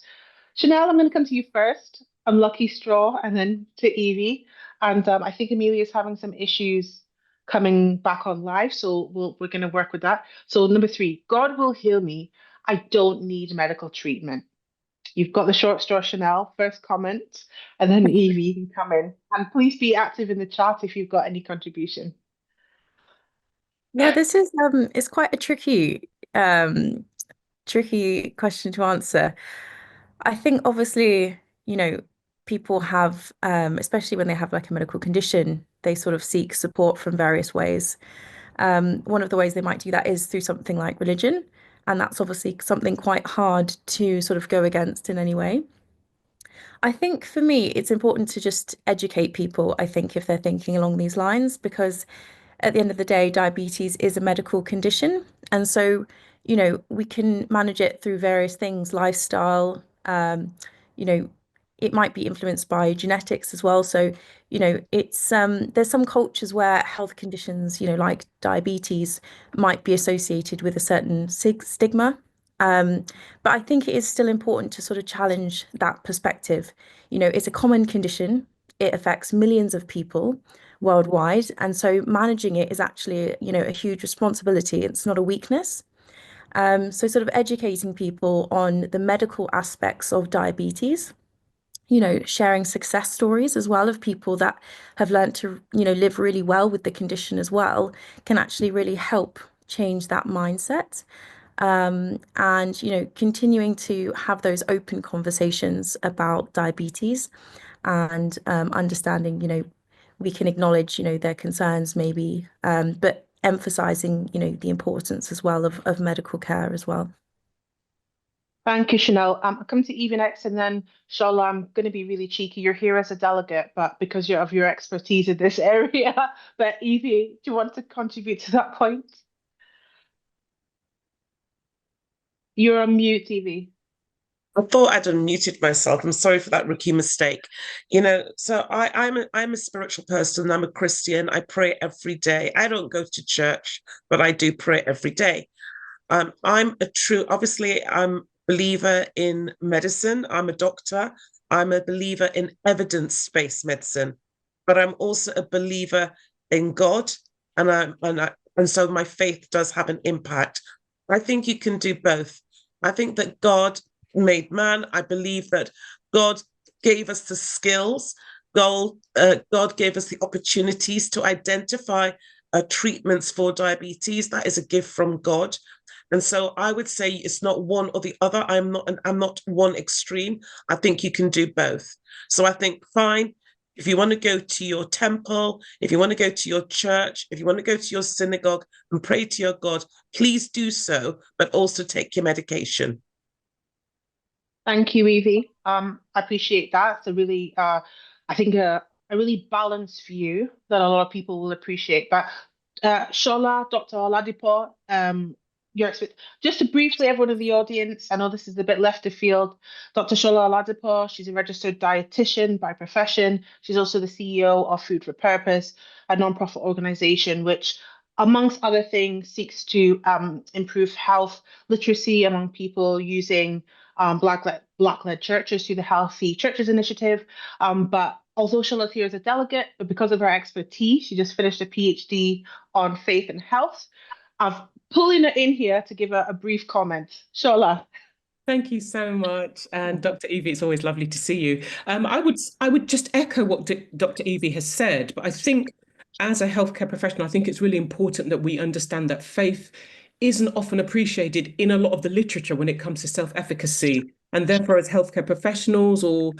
Chanel, I'm going to come to you first. I'm Lucky Straw, and then to Evie. And I think Amelia's having some issues coming back on live, so we're going to work with that. So number 3, God will heal me. I don't need medical treatment. You've got the short straw, Chanel. First comment, and then Evie, you can come in. And please be active in the chat if you've got any contribution. Yeah, this is it's quite a tricky question to answer. I think obviously, people have, especially when they have like a medical condition, they sort of seek support from various ways. One of the ways they might do that is through something like religion, and that's obviously something quite hard to sort of go against in any way. I think for me, it's important to just educate people, I think, if they're thinking along these lines, because at the end of the day, diabetes is a medical condition. And so, we can manage it through various things, lifestyle, you know, it might be influenced by genetics as well. So, it's there's some cultures where health conditions, like diabetes, might be associated with a certain stigma. But I think it is still important to sort of challenge that perspective. It's a common condition. It affects millions of people worldwide. And so managing it is actually, a huge responsibility. It's not a weakness. So sort of educating people on the medical aspects of diabetes, sharing success stories as well of people that have learned to, live really well with the condition as well, can actually really help change that mindset. And, continuing to have those open conversations about diabetes and understanding, we can acknowledge, their concerns maybe, but emphasizing, the importance as well of medical care as well. Thank you, Chanel. I'll come to Evie next, and then Shola, I'm going to be really cheeky. You're here as a delegate, but because of your expertise in this area. But Evie, do you want to contribute to that point? You're on mute, Evie. I thought I'd unmuted myself. I'm sorry for that rookie mistake. So I'm a spiritual person. I'm a Christian. I pray every day. I don't go to church, but I do pray every day. Obviously, I'm a believer in medicine. I'm a doctor. I'm a believer in evidence-based medicine, but I'm also a believer in God, and so my faith does have an impact. I think you can do both. I think that God made man. I believe that God gave us the skills. God gave us the opportunities to identify treatments for diabetes. That is a gift from God. And so I would say it's not one or the other. I'm not one extreme. I think you can do both. So I think, fine, if you want to go to your temple, if you want to go to your church, if you want to go to your synagogue and pray to your God, please do so, but also take your medication. Thank you, Evie. I appreciate that. It's a really, I think, a really balanced view that a lot of people will appreciate. But Shola, Dr. Oladipo, just to briefly, everyone in the audience, I know this is a bit left of field. Dr. Shola Oladipo, she's a registered dietitian by profession. She's also the CEO of Food for Purpose, a nonprofit organization which, amongst other things, seeks to improve health literacy among people using Black-led churches through the Healthy Churches Initiative. But although Shola's here as a delegate, but because of her expertise, she just finished a PhD on faith and health. I've pulling her in here to give her a brief comment. Shola. Thank you so much. And Dr. Evie, it's always lovely to see you. I would just echo what Dr. Evie has said, but I think as a healthcare professional, I think it's really important that we understand that faith isn't often appreciated in a lot of the literature when it comes to self-efficacy. And therefore, as healthcare professionals or,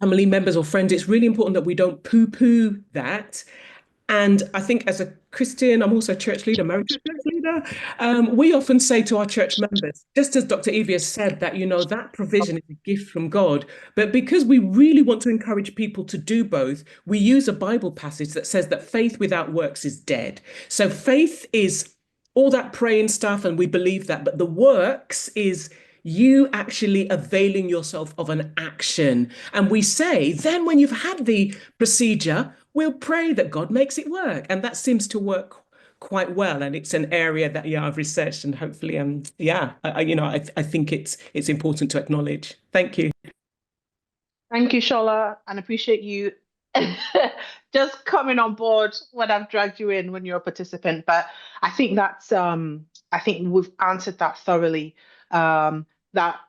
family members or friends, it's really important that we don't poo-poo that. And I think as a Christian, I'm also a church leader, married to a church leader. We often say to our church members, just as Dr. Evie has said, that, that provision is a gift from God. But because we really want to encourage people to do both, we use a Bible passage that says that faith without works is dead. So faith is all that praying stuff, and we believe that. But the works is you actually availing yourself of an action. And we say, then when you've had the procedure, we'll pray that God makes it work. And that seems to work quite well. And it's an area that, I've researched, and hopefully, I think it's important to acknowledge. Thank you. Thank you, Shola, and appreciate you just coming on board when I've dragged you in when you're a participant. But I think I think we've answered that thoroughly. That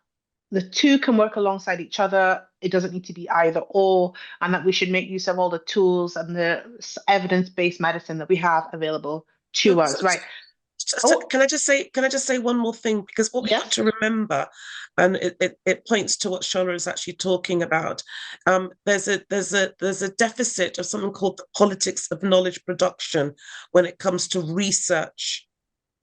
the two can work alongside each other. It doesn't need to be either or, and that we should make use of all the tools and the evidence-based medicine that we have available to us. Right. Can I just say one more thing? Because what we have to remember, and it points to what Shola is actually talking about. There's a deficit of something called the politics of knowledge production when it comes to research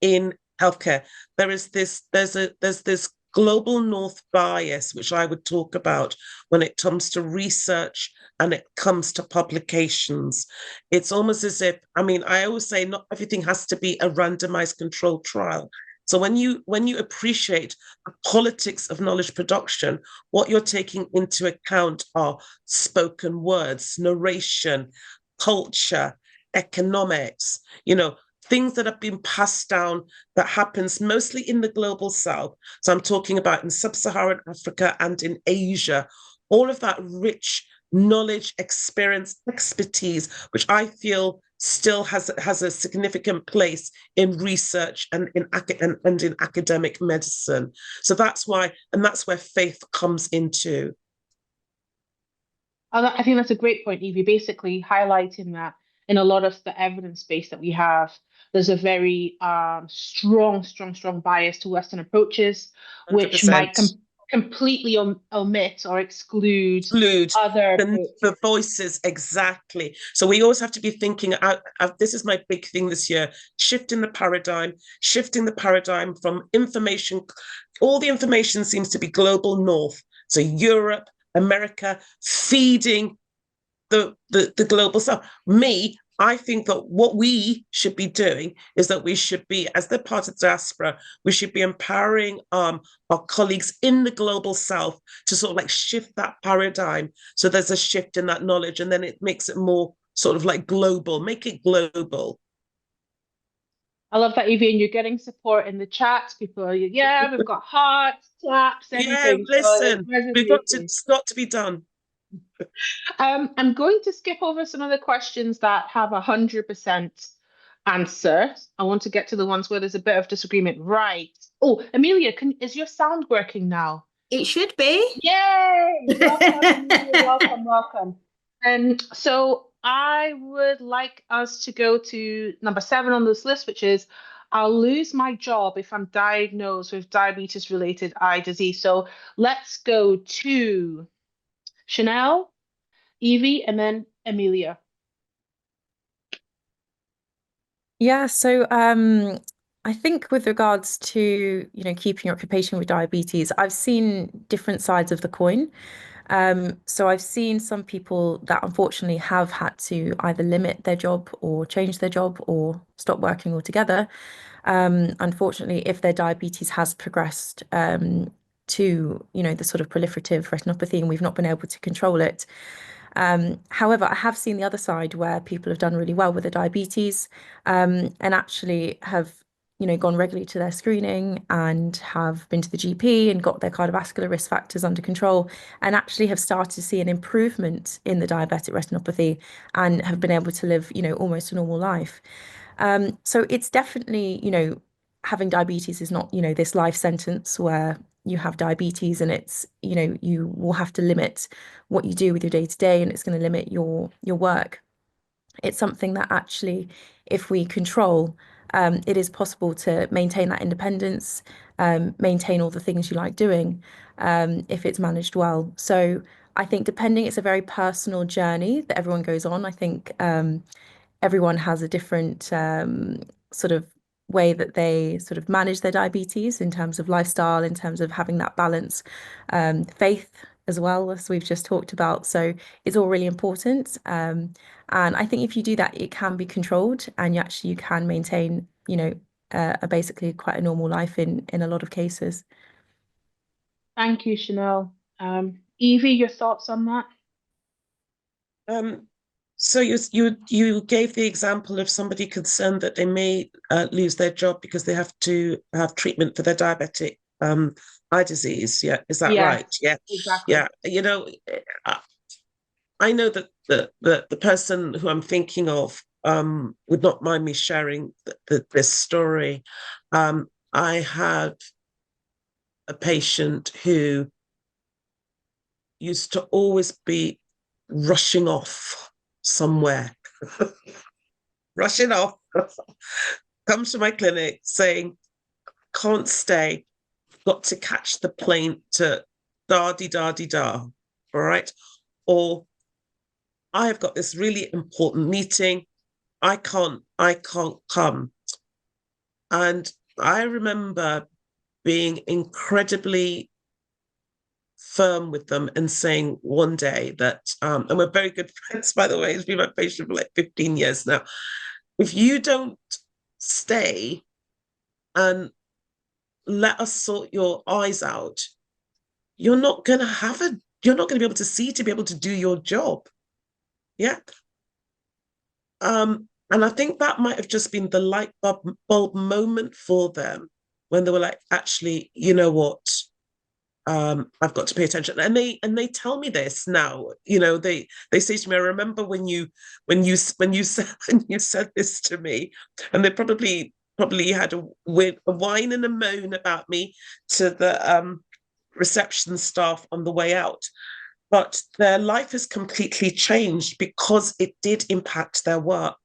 in healthcare. There's this global north bias, which I would talk about when it comes to research and it comes to publications. It's almost as if, I always say not everything has to be a randomized controlled trial. So when you appreciate the politics of knowledge production, what you're taking into account are spoken words, narration, culture, economics, things that have been passed down that happens mostly in the global south. So I'm talking about in sub-Saharan Africa and in Asia, all of that rich knowledge, experience, expertise, which I feel still has a significant place in research and in academic medicine. So that's where faith comes into. I think that's a great point, Evie, basically highlighting that in a lot of the evidence base that we have, there's a very strong bias to Western approaches, which 100%. completely omit or exclude Include other the voices, exactly. So we always have to be thinking out. This is my big thing this year: shifting the paradigm from information. All the information seems to be global north. So Europe, America, feeding the global south. I think that what we should be doing is that we should be, as the part of the diaspora, we should be empowering our colleagues in the global south to sort of like shift that paradigm. So there's a shift in that knowledge, and then it makes it more sort of like global, make it global. I love that, Evie, and you're getting support in the chat. People are, yeah, we've got hearts, claps, Yeah, everything. So it's listen, resonating. it's got to be done. I'm going to skip over some of the questions that have 100% answer. I want to get to the ones where there's a bit of disagreement. Right. Oh, Amelia, is your sound working now? It should be. Yay! Welcome, Amelia. Welcome, welcome. So I would like us to go to number 7 on this list, which is I'll lose my job if I'm diagnosed with diabetes-related eye disease. So let's go to Chanel, Evie, and then Amelia. Yeah, so I think with regards to, keeping your occupation with diabetes, I've seen different sides of the coin. So I've seen some people that unfortunately have had to either limit their job or change their job or stop working altogether. Unfortunately, if their diabetes has progressed to, the sort of proliferative retinopathy and we've not been able to control it. However, I have seen the other side where people have done really well with the diabetes and actually have, gone regularly to their screening and have been to the GP and got their cardiovascular risk factors under control and actually have started to see an improvement in the diabetic retinopathy and have been able to live, almost a normal life. So it's definitely, having diabetes is not, this life sentence where you have diabetes and it's, you will have to limit what you do with your day to day and it's going to limit your work. It's something that actually, if we control, it is possible to maintain that independence, maintain all the things you like doing, if it's managed well. So I think it's a very personal journey that everyone goes on. I think everyone has a different sort of way that they sort of manage their diabetes in terms of lifestyle, in terms of having that balance, faith as well, as we've just talked about. So it's all really important. And I think if you do that, it can be controlled and you can maintain, basically quite a normal life in a lot of cases. Thank you, Chanel. Evie, your thoughts on that? So you gave the example of somebody concerned that they may lose their job because they have to have treatment for their diabetic eye disease. Yeah, is that right? Yeah, exactly. Yeah, I know that the person who I'm thinking of would not mind me sharing this story. I had a patient who used to always be rushing off somewhere, rushing off, comes to my clinic saying, can't stay, got to catch the plane to da-di-da-di-da, all right? Or I have got this really important meeting, I can't come. And I remember being incredibly firm with them and saying one day that, and we're very good friends, by the way, he's been my patient for like 15 years now. If you don't stay and let us sort your eyes out, you're not going to be able to see to be able to do your job. Yeah. And I think that might have just been the light bulb moment for them when they were like, actually, you know what? I've got to pay attention, and they tell me this now. They say to me, "I remember when you said this to me," and they probably had a whine and a moan about me to the reception staff on the way out. But their life has completely changed because it did impact their work,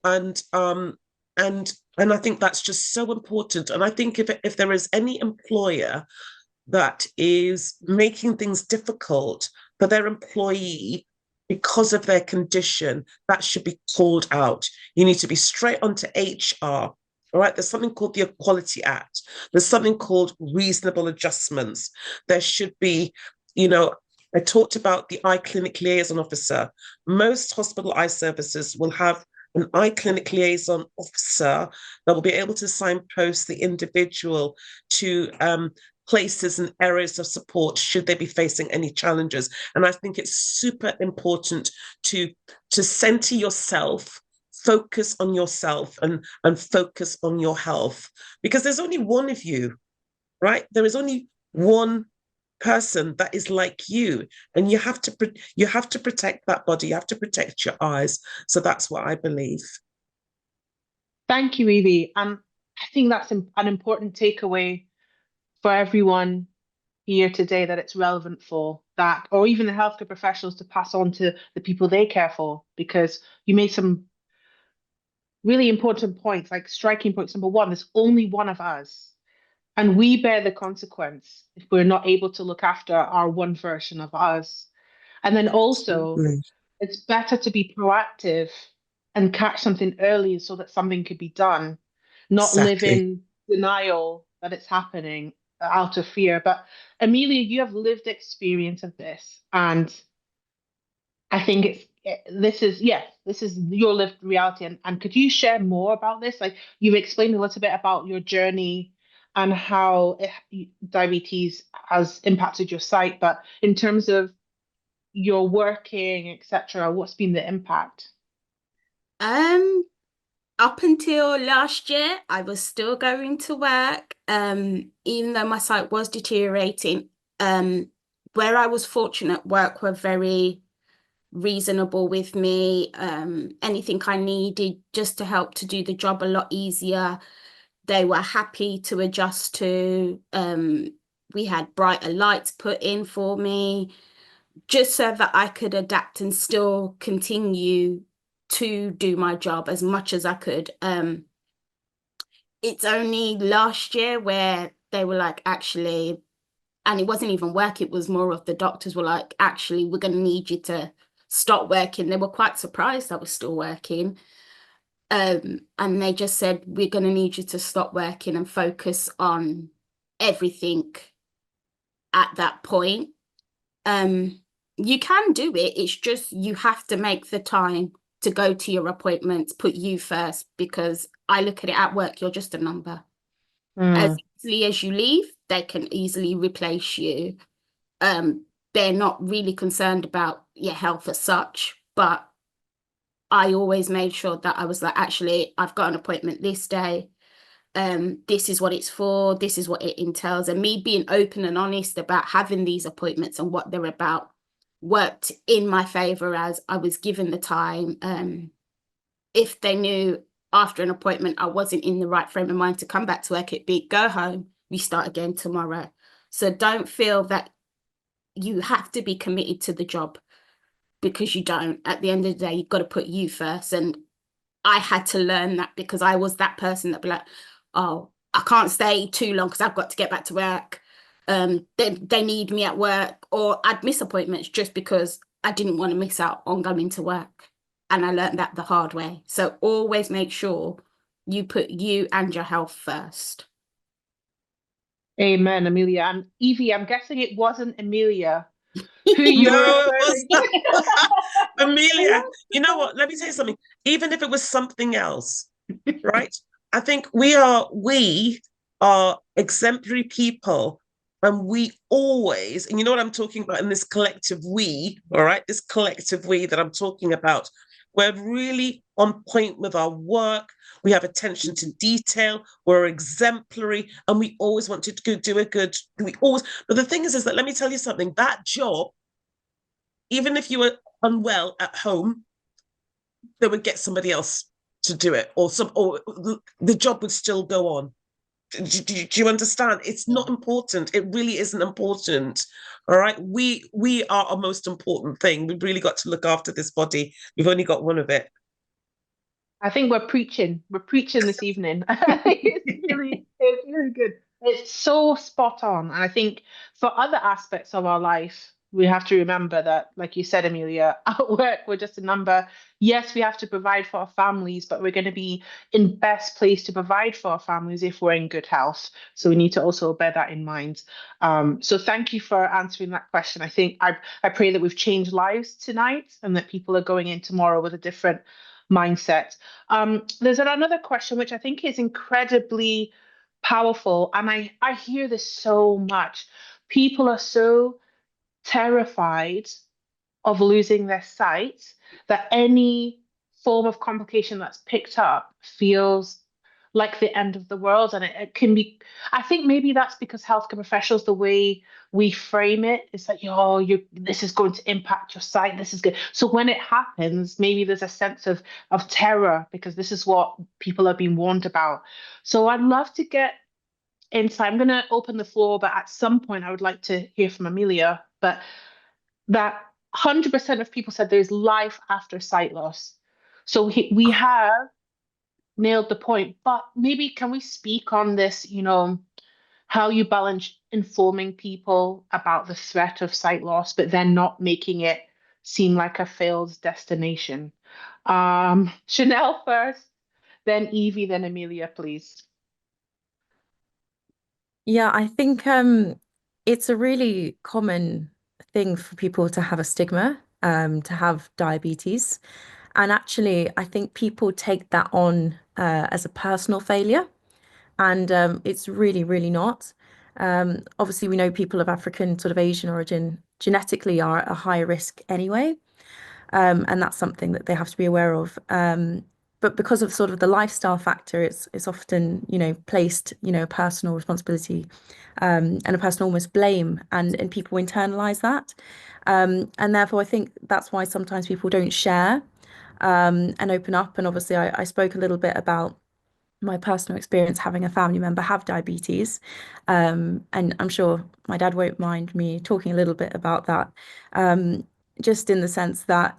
and I think that's just so important. And I think if there is any employer that is making things difficult for their employee because of their condition, that should be called out. You need to be straight onto HR. All right, there's something called the Equality Act. There's something called reasonable adjustments. There should be, I talked about the eye clinic liaison officer. Most hospital eye services will have an eye clinic liaison officer that will be able to signpost the individual to places and areas of support should they be facing any challenges. And I think it's super important to center yourself, focus on yourself, and focus on your health, because there's only one of you, right? There is only one person that is like you, and you have to protect that body. You have to protect your eyes. So that's what I believe. Thank you, Evie. I think that's an important takeaway for everyone here today, that it's relevant for that, or even the healthcare professionals to pass on to the people they care for, because you made some really important points, like striking points. Number one, there's only one of us, and we bear the consequence if we're not able to look after our one version of us. And then also, it's better to be proactive and catch something early so that something could be done, not live in denial that it's happening out of fear. But Amelia, you have lived experience of this, and I think this is your lived reality. And could you share more about this? Like, you've explained a little bit about your journey and how diabetes has impacted your sight, but in terms of your working, etc., what's been the impact? Up until last year, I was still going to work, even though my sight was deteriorating. Where I was fortunate, work were very reasonable with me. Anything I needed just to help to do the job a lot easier, they were happy to adjust to. We had brighter lights put in for me, just so that I could adapt and still continue to do my job as much as I could. It's only last year where they were like, actually, and it wasn't even work, it was more of the doctors were like, actually, we're going to need you to stop working. They were quite surprised I was still working. And they just said, we're going to need you to stop working and focus on everything at that point. You can do it. It's just you have to make the time to go to your appointments, put you first, because I look at it at work, you're just a number. As easily as you leave, they can easily replace you. They're not really concerned about your health as such, but I always made sure that I was like, actually, I've got an appointment this day. This is what it's for. This is what it entails. And me being open and honest about having these appointments and what they're about worked in my favor, as I was given the time. If they knew after an appointment I wasn't in the right frame of mind to come back to work, it'd be go home, we start again tomorrow. So don't feel that you have to be committed to the job, because you don't. At the end of the day, you've got to put you first. And I had to learn that, because I was that person that be like, oh, I can't stay too long because I've got to get back to work. They need me at work, or I'd miss appointments just because I didn't want to miss out on going to work. And I learned that the hard way. So always make sure you put you and your health first. Amen, Amelia. And Evie, I'm guessing it wasn't Amelia who you were referring to. Amelia, you know what? Let me tell you something. Even if it was something else, right? I think we are exemplary people, and we always, and you know what I'm talking about in this collective we, all right? This collective we that I'm talking about. We're really on point with our work. We have attention to detail. We're exemplary, and we always want to do a good. But the thing is that let me tell you something. That job, even if you were unwell at home, they would get somebody else to do it, or the job would still go on. Do you understand? It's not important. It really isn't important. All right. We are our most important thing. We've really got to look after this body. We've only got one of it. I think we're preaching. We're preaching this evening. It's really good. It's so spot on. And I think for other aspects of our life, we have to remember that, like you said, Amelia, at work, we're just a number. Yes, we have to provide for our families, but we're going to be in best place to provide for our families if we're in good health. So we need to also bear that in mind. So thank you for answering that question. I pray that we've changed lives tonight and that people are going in tomorrow with a different mindset. There's another question which I think is incredibly powerful. And I hear this so much. People are so terrified of losing their sight that any form of complication that's picked up feels like the end of the world. And it can be, I think maybe that's because healthcare professionals, the way we frame it, is like, oh, this is going to impact your sight. This is good. So when it happens, maybe there's a sense of terror because this is what people are being warned about. So I'd love to get insight. I'm going to open the floor, but at some point I would like to hear from Amelia. But that 100% of people said there's life after sight loss. So we have nailed the point, but maybe can we speak on this, how you balance informing people about the threat of sight loss, but then not making it seem like a failed destination? Chanel first, then Evie, then Amelia, please. Yeah, I think it's a really common thing for people to have a stigma, to have diabetes. And actually, I think people take that on as a personal failure, and it's really, really not. Obviously, we know people of African, sort of Asian origin genetically are at a higher risk anyway, and that's something that they have to be aware of. But because of sort of the lifestyle factor, it's often, placed, a personal responsibility, and a personal almost blame, and people internalize that. And therefore, I think that's why sometimes people don't share, and open up. And obviously, I spoke a little bit about my personal experience having a family member have diabetes. And I'm sure my dad won't mind me talking a little bit about that. Um, just in the sense that,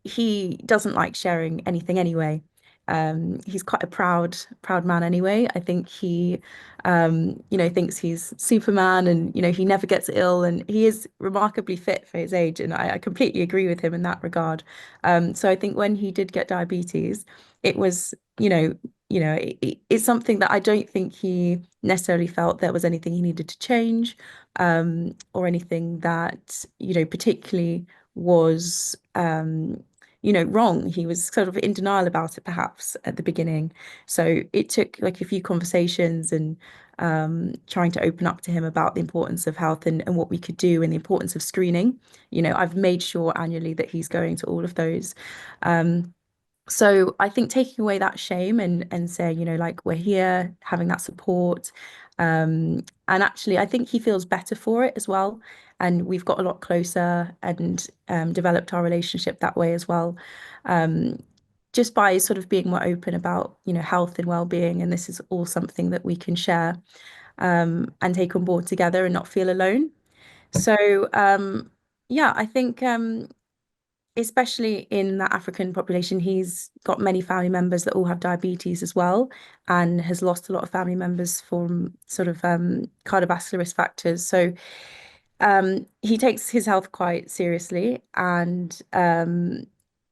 he doesn't like sharing anything anyway. He's quite a proud man anyway. I think he, thinks he's Superman, and, he never gets ill, and he is remarkably fit for his age. And I completely agree with him in that regard. So I think when he did get diabetes, it was, it's something that I don't think he necessarily felt there was anything he needed to change, or anything that, particularly was, wrong. He was sort of in denial about it perhaps at the beginning. So it took like a few conversations and trying to open up to him about the importance of health, and what we could do, and the importance of screening. I've made sure annually that he's going to all of those. So I think taking away that shame, and saying, like, we're here, having that support. And actually, I think he feels better for it as well. And we've got a lot closer, and developed our relationship that way as well. Um, just by sort of being more open about, health and well-being. And this is all something that we can share, and take on board together and not feel alone. So yeah, I think especially in that African population, he's got many family members that all have diabetes as well, and has lost a lot of family members from sort of cardiovascular risk factors. So he takes his health quite seriously, and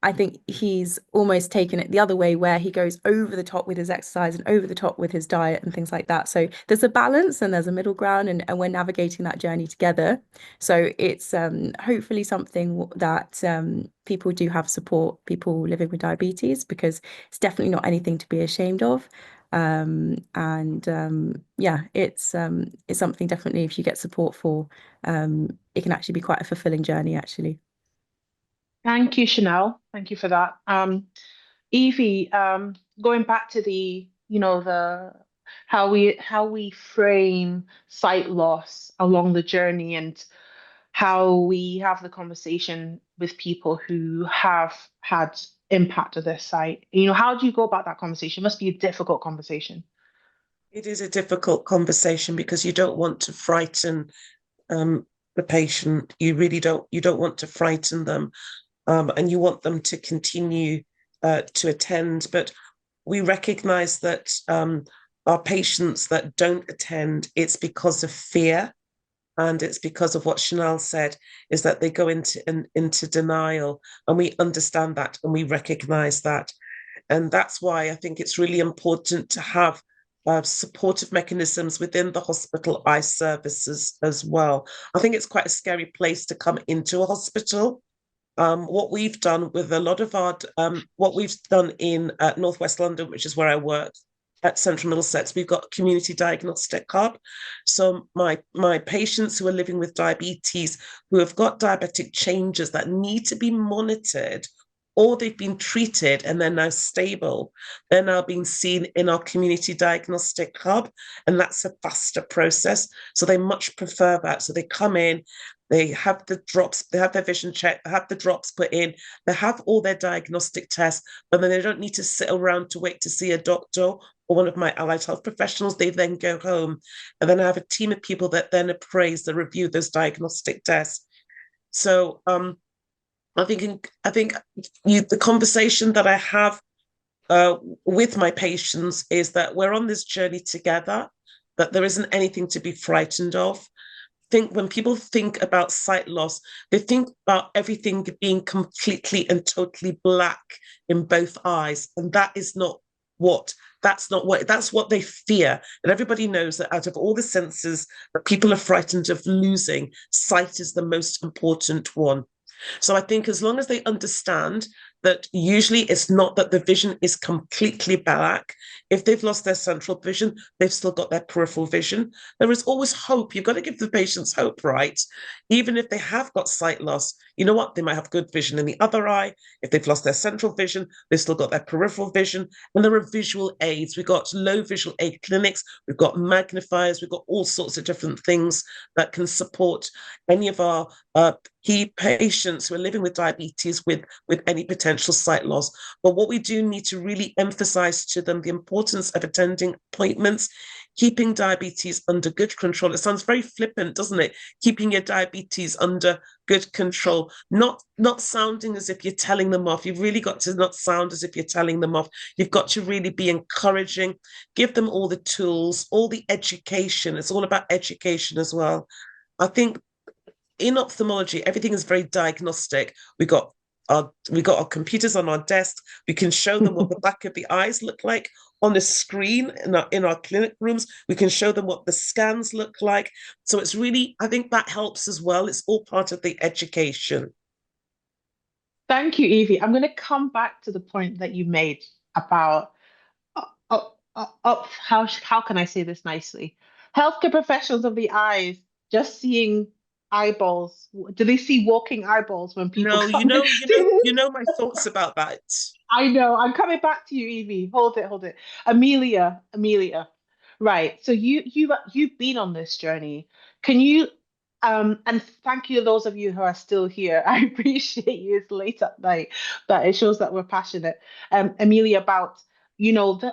I think he's almost taken it the other way, where he goes over the top with his exercise and over the top with his diet and things like that. So there's a balance and there's a middle ground, and we're navigating that journey together. So it's hopefully something that people do have support, people living with diabetes, because it's definitely not anything to be ashamed of. And yeah, it's something definitely, if you get support for, it can actually be quite a fulfilling journey, actually. Thank you, Chanel. Thank you for that. Evie, going back to the how we frame sight loss along the journey, and how we have the conversation with people who have had impact of their sight. How do you go about that conversation? It must be a difficult conversation. It is a difficult conversation because you don't want to frighten the patient. You really don't. You don't want to frighten them, and you want them to continue to attend. But we recognise that our patients that don't attend, it's because of fear. And it's because of what Chanel said, is that they go into denial. And we understand that and we recognize that. And that's why I think it's really important to have supportive mechanisms within the hospital eye services as well. I think it's quite a scary place to come into a hospital. What we've done with a lot of what we've done in Northwest London, which is where I work, at Central Middlesex, we've got a community diagnostic hub. So my patients who are living with diabetes, who have got diabetic changes that need to be monitored, or they've been treated and they're now stable, they're now being seen in our community diagnostic hub, and that's a faster process. So they much prefer that. So they come in, they have the drops, they have their vision checked, they have the drops put in, they have all their diagnostic tests, but then they don't need to sit around to wait to see a doctor or one of my allied health professionals. They then go home, and then I have a team of people that then appraise, that review those diagnostic tests. So I think the conversation that I have with my patients is that we're on this journey together, that there isn't anything to be frightened of. When people think about sight loss, they think about everything being completely and totally black in both eyes, and that's what they fear. And everybody knows that out of all the senses that people are frightened of losing, sight is the most important one. So I think as long as they understand that usually it's not that the vision is completely black. If they've lost their central vision, they've still got their peripheral vision. There is always hope. You've got to give the patients hope, right? Even if they have got sight loss, you know what? They might have good vision in the other eye. If they've lost their central vision, they've still got their peripheral vision. And there are visual aids. We've got low visual aid clinics. We've got magnifiers. We've got all sorts of different things that can support any of our key patients who are living with diabetes with any potential sight loss. But what we do need to really emphasize to them the importance of attending appointments, keeping diabetes under good control. It sounds very flippant, doesn't it? Keeping your diabetes under good control, not sounding as if you're telling them off. You've really got to not sound as if you're telling them off. You've got to really be encouraging, give them all the tools, all the education. It's all about education as well. I think in ophthalmology, everything is very diagnostic. We got our computers on our desk. We can show them what the back of the eyes look like on the screen in our clinic rooms. We can show them what the scans look like. So it's really, I think that helps as well. It's all part of the education. Thank you, Evie. I'm going to come back to the point that you made about how can I say this nicely? Healthcare professionals of the eyes just seeing eyeballs. Do they see walking eyeballs when people No, come in? you know my thoughts about that. I know. I'm coming back to you, Evie. Hold it. Amelia. Right. So you've been on this journey. Can you and thank you to those of you who are still here. I appreciate you. It's late at night, but it shows that we're passionate. Amelia, about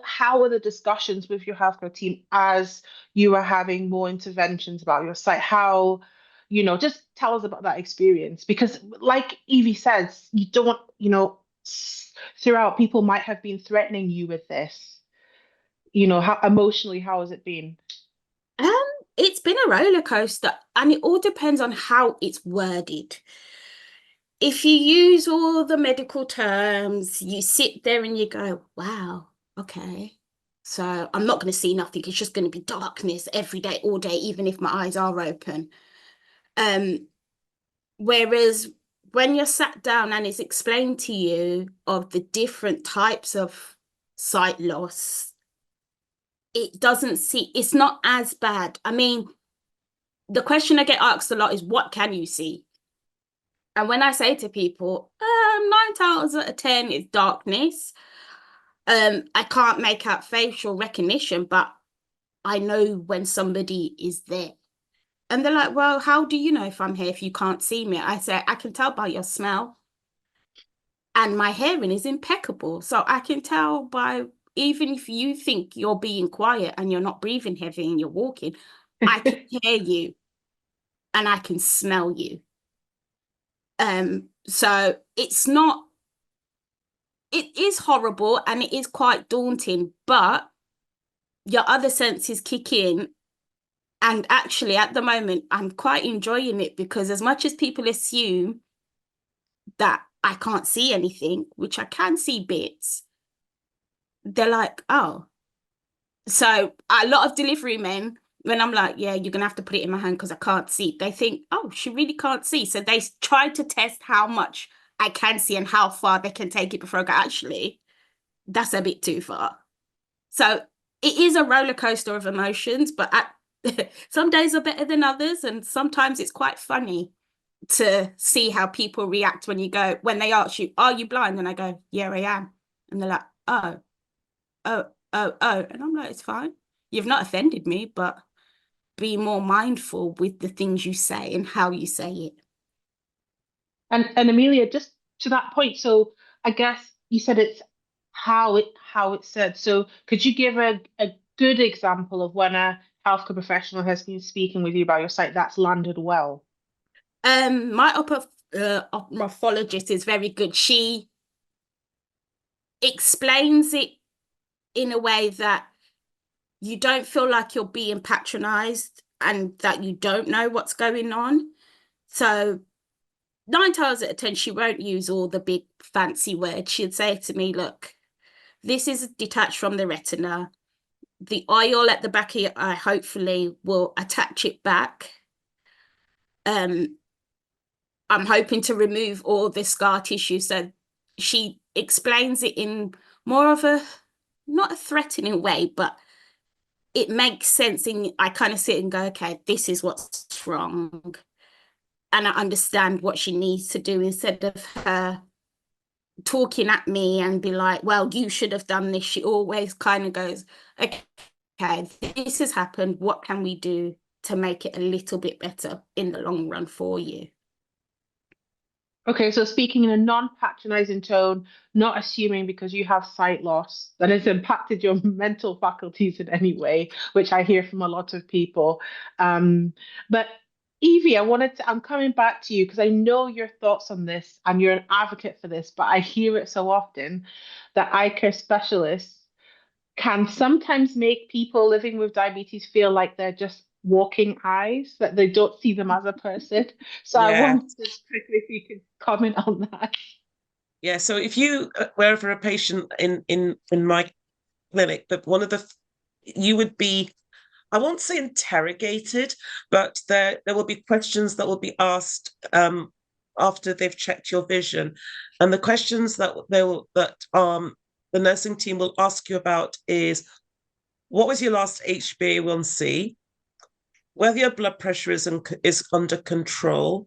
how are the discussions with your healthcare team as you are having more interventions about your site? How, just tell us about that experience, because like Evie says, you don't, throughout people might have been threatening you with this. How emotionally, how has it been? It's been a roller coaster, and it all depends on how it's worded. If you use all the medical terms, you sit there and you go, wow, okay. So I'm not going to see nothing. It's just going to be darkness every day, all day, even if my eyes are open. Whereas when you're sat down and it's explained to you of the different types of sight loss, it's not as bad. I mean, the question I get asked a lot is, what can you see? And when I say to people, 9 times out of 10 is darkness. I can't make out facial recognition, but I know when somebody is there. And they're like, well, how do you know if I'm here if you can't see me? I say, I can tell by your smell. And my hearing is impeccable. So I can tell by, even if you think you're being quiet and you're not breathing heavy and you're walking, I can hear you and I can smell you. So it is horrible and it is quite daunting, but your other senses kick in. And actually, at the moment, I'm quite enjoying it, because as much as people assume that I can't see anything, which I can see bits, they're like, oh. So a lot of delivery men, when I'm like, yeah, you're gonna have to put it in my hand because I can't see, they think, oh, she really can't see. So they try to test how much I can see and how far they can take it before I go, actually, that's a bit too far. So it is a roller coaster of emotions, but some days are better than others, and sometimes it's quite funny to see how people react when they ask you, are you blind? And I go, yeah, I am. And they're like, oh, oh, oh, oh. And I'm like, it's fine. You've not offended me, but be more mindful with the things you say and how you say it. And Amelia, just to that point, so I guess you said it's how it's said. So could you give a good example of when a healthcare professional has been speaking with you about your site that's landed well? My ophthalmologist is very good. She explains it in a way that you don't feel like you're being patronized and that you don't know what's going on. So 9 times out of 10, she won't use all the big fancy words. She'd say to me, look, this is detached from the retina. The oil at the back of your eye hopefully will attach it back. I'm hoping to remove all the scar tissue. So she explains it in more of not a threatening way, but it makes sense. I kind of sit and go, okay, this is what's wrong. And I understand what she needs to do, instead of her talking at me and be like, well, you should have done this. She always kind of goes, okay, this has happened. What can we do to make it a little bit better in the long run for you? Okay, so speaking in a non-patronizing tone, not assuming because you have sight loss that has impacted your mental faculties in any way, which I hear from a lot of people. But Evie, I'm coming back to you because I know your thoughts on this and you're an advocate for this, but I hear it so often that eye care specialists can sometimes make people living with diabetes feel like they're just walking eyes, that they don't see them as a person. So I Yeah. wanted to quickly, if you could comment on that. Yeah, so if you were ever a patient in my clinic, but you would be, I won't say interrogated, but there will be questions that will be asked after they've checked your vision, and the questions that the nursing team will ask you about is, what was your last HbA1c? Whether your blood pressure is under control,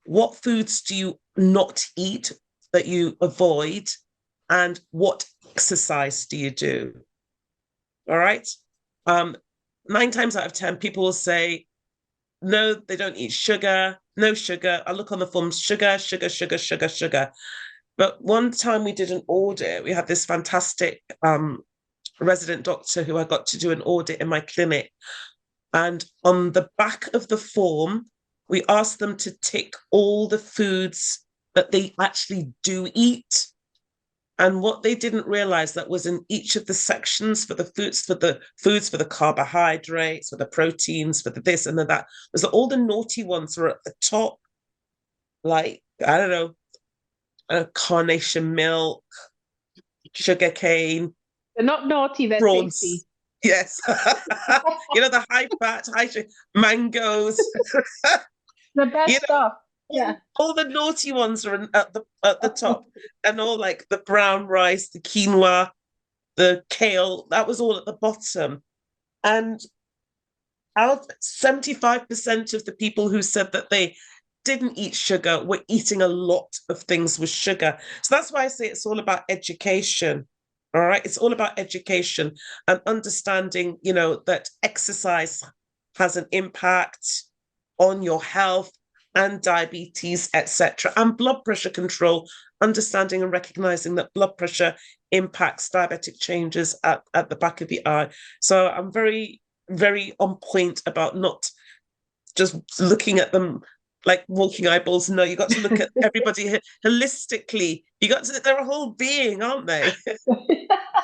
what foods do you not eat that you avoid, and what exercise do you do? All right. 9 times out of 10, people will say, no, they don't eat sugar, no sugar. I look on the forms, sugar, sugar, sugar, sugar, sugar. But one time we did an audit, we had this fantastic resident doctor who I got to do an audit in my clinic. And on the back of the form, we asked them to tick all the foods that they actually do eat. And what they didn't realize that was in each of the sections for the foods, for the carbohydrates, for the proteins, for the this and the that, was that all the naughty ones were at the top. Like, I don't know, carnation milk, sugar cane. They're not naughty, they're prawns. tasty. Yes. The high fat, high sugar, mangoes. The best stuff. Yeah. All the naughty ones are at the top, and all like the brown rice, the quinoa, the kale, that was all at the bottom. And out 75% of the people who said that they didn't eat sugar were eating a lot of things with sugar. So that's why I say it's all about education. All right. It's all about education and understanding, that exercise has an impact on your health and diabetes, etc., and blood pressure control, understanding and recognizing that blood pressure impacts diabetic changes at the back of the eye. So I'm very, very on point about not just looking at them like walking eyeballs. No, you got to look at everybody holistically. They're a whole being, aren't they? It's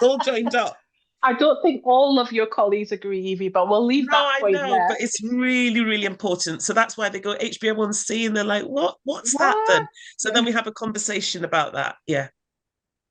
all joined up. I don't think all of your colleagues agree, Evie, but we'll leave No, that I point know, there. but it's really, really important. So that's why they go HbA1c and they're like, what's that What? then? So then we have a conversation about that. Yeah.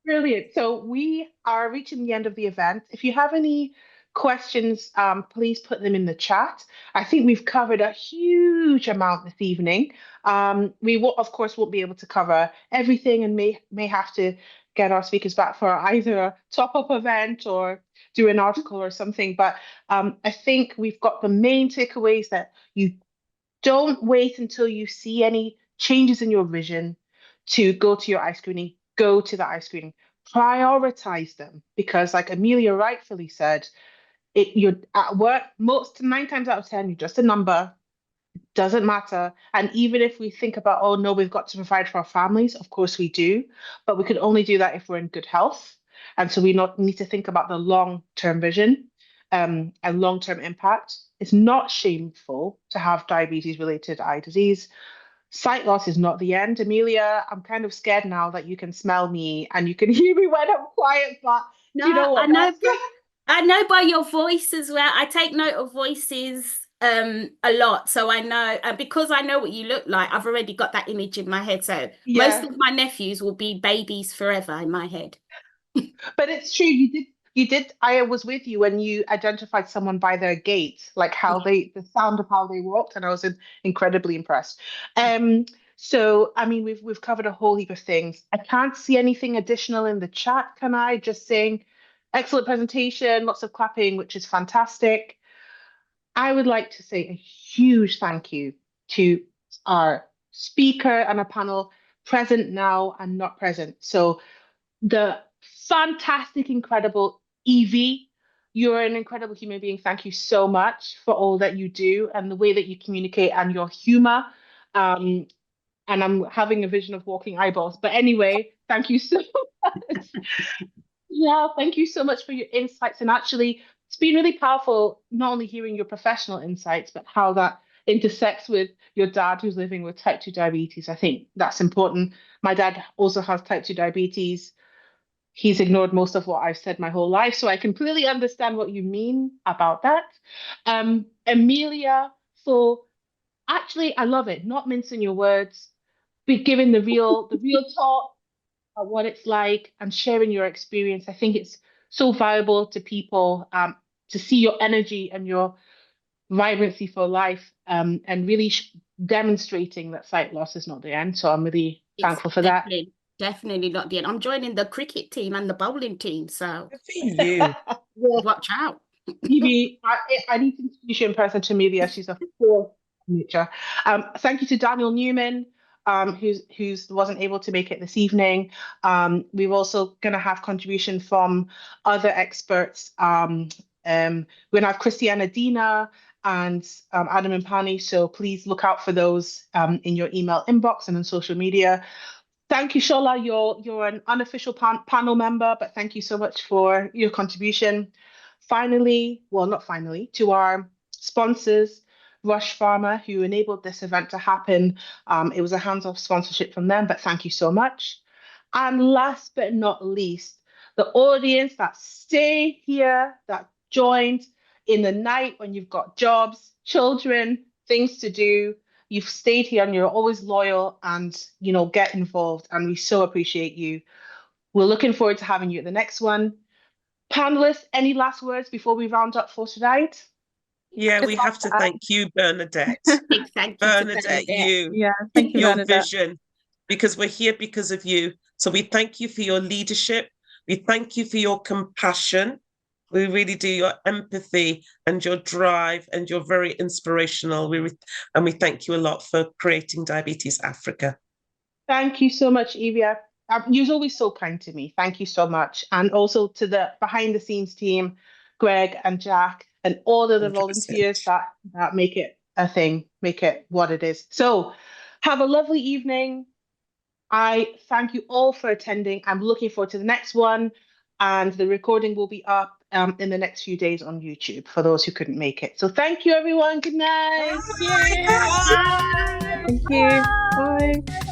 Brilliant. So we are reaching the end of the event. If you have any questions, please put them in the chat. I think we've covered a huge amount this evening. We will, of course, won't be able to cover everything and may have to get our speakers back for either a top-up event or do an article or something. But I think we've got the main takeaways that you don't wait until you see any changes in your vision to go to your eye screening. Go to the eye screening. Prioritize them because, like Amelia rightfully said, you're at work most 9 times out of 10, you're just a number. Doesn't matter. And even if we think about, oh no, we've got to provide for our families, of course we do, but we can only do that if we're in good health. And so we not need to think about the long-term vision and long-term impact. It's not shameful to have diabetes-related eye disease. Sight loss is not the end. Amelia, I'm kind of scared now that you can smell me and you can hear me when I'm quiet, but No, do you know what? I know by your voice as well. I take note of voices a lot, so I know, and because I know what you look like, I've already got that image in my head. So most of my nephews will be babies forever in my head. But it's true, you did. I was with you when you identified someone by their gait, like how the sound of how they walked, and I was incredibly impressed. So I mean, we've covered a whole heap of things. I can't see anything additional in the chat, can I? Just saying, excellent presentation, lots of clapping, which is fantastic. I would like to say a huge thank you to our speaker and our panel, present now and not present. So the fantastic, incredible Evie, you're an incredible human being. Thank you so much for all that you do and the way that you communicate and your humor. And I'm having a vision of walking eyeballs. But anyway, thank you so much. Yeah, thank you so much for your insights. And actually, it's been really powerful, not only hearing your professional insights, but how that intersects with your dad who's living with type 2 diabetes. I think that's important. My dad also has type 2 diabetes. He's ignored most of what I've said my whole life, so I completely understand what you mean about that. Amelia, so actually, I love it. Not mincing your words, be giving the real talk about what it's like and sharing your experience. I think it's so valuable to people to see your energy and your vibrancy for life and really demonstrating that sight loss is not the end. So I'm really thankful for that. Definitely not the end. I'm joining the cricket team and the bowling team, so Good for you. watch out. Evie, I need to introduce you in person to Amelia. She's a force of nature. Thank you to Daniel Newman, who's wasn't able to make it this evening. We're also going to have contribution from other experts. We're going to have Christiana Dina and Adam and Pani. So please look out for those in your email inbox and on social media. Thank you, Shola. You're an unofficial panel member, but thank you so much for your contribution. Finally, well, not finally, to our sponsors, Rush Pharma, who enabled this event to happen. It was a hands-off sponsorship from them, but thank you so much. And last but not least, the audience that stay here, that joined in the night when you've got jobs, children, things to do. You've stayed here and you're always loyal and, get involved. And we so appreciate you. We're looking forward to having you at the next one. Panelists, any last words before we round up for tonight? Yeah, we have to thank you, Bernadette. Big thank you Bernadette, to Bernadette. Yeah, thank you, your Bernadette. vision, because we're here because of you. So we thank you for your leadership. We thank you for your compassion. We really do, your empathy and your drive, and you're very inspirational. And we thank you a lot for creating Diabetes Africa. Thank you so much, Evia. You're always so kind to me. Thank you so much. And also to the behind the scenes team, Greg and Jack, and all of the 100%. volunteers that make it a thing, make it what it is. So have a lovely evening. I thank you all for attending. I'm looking forward to the next one. And the recording will be up in the next few days on YouTube for those who couldn't make it. So thank you, everyone. Good night. Bye. Thank you. Bye.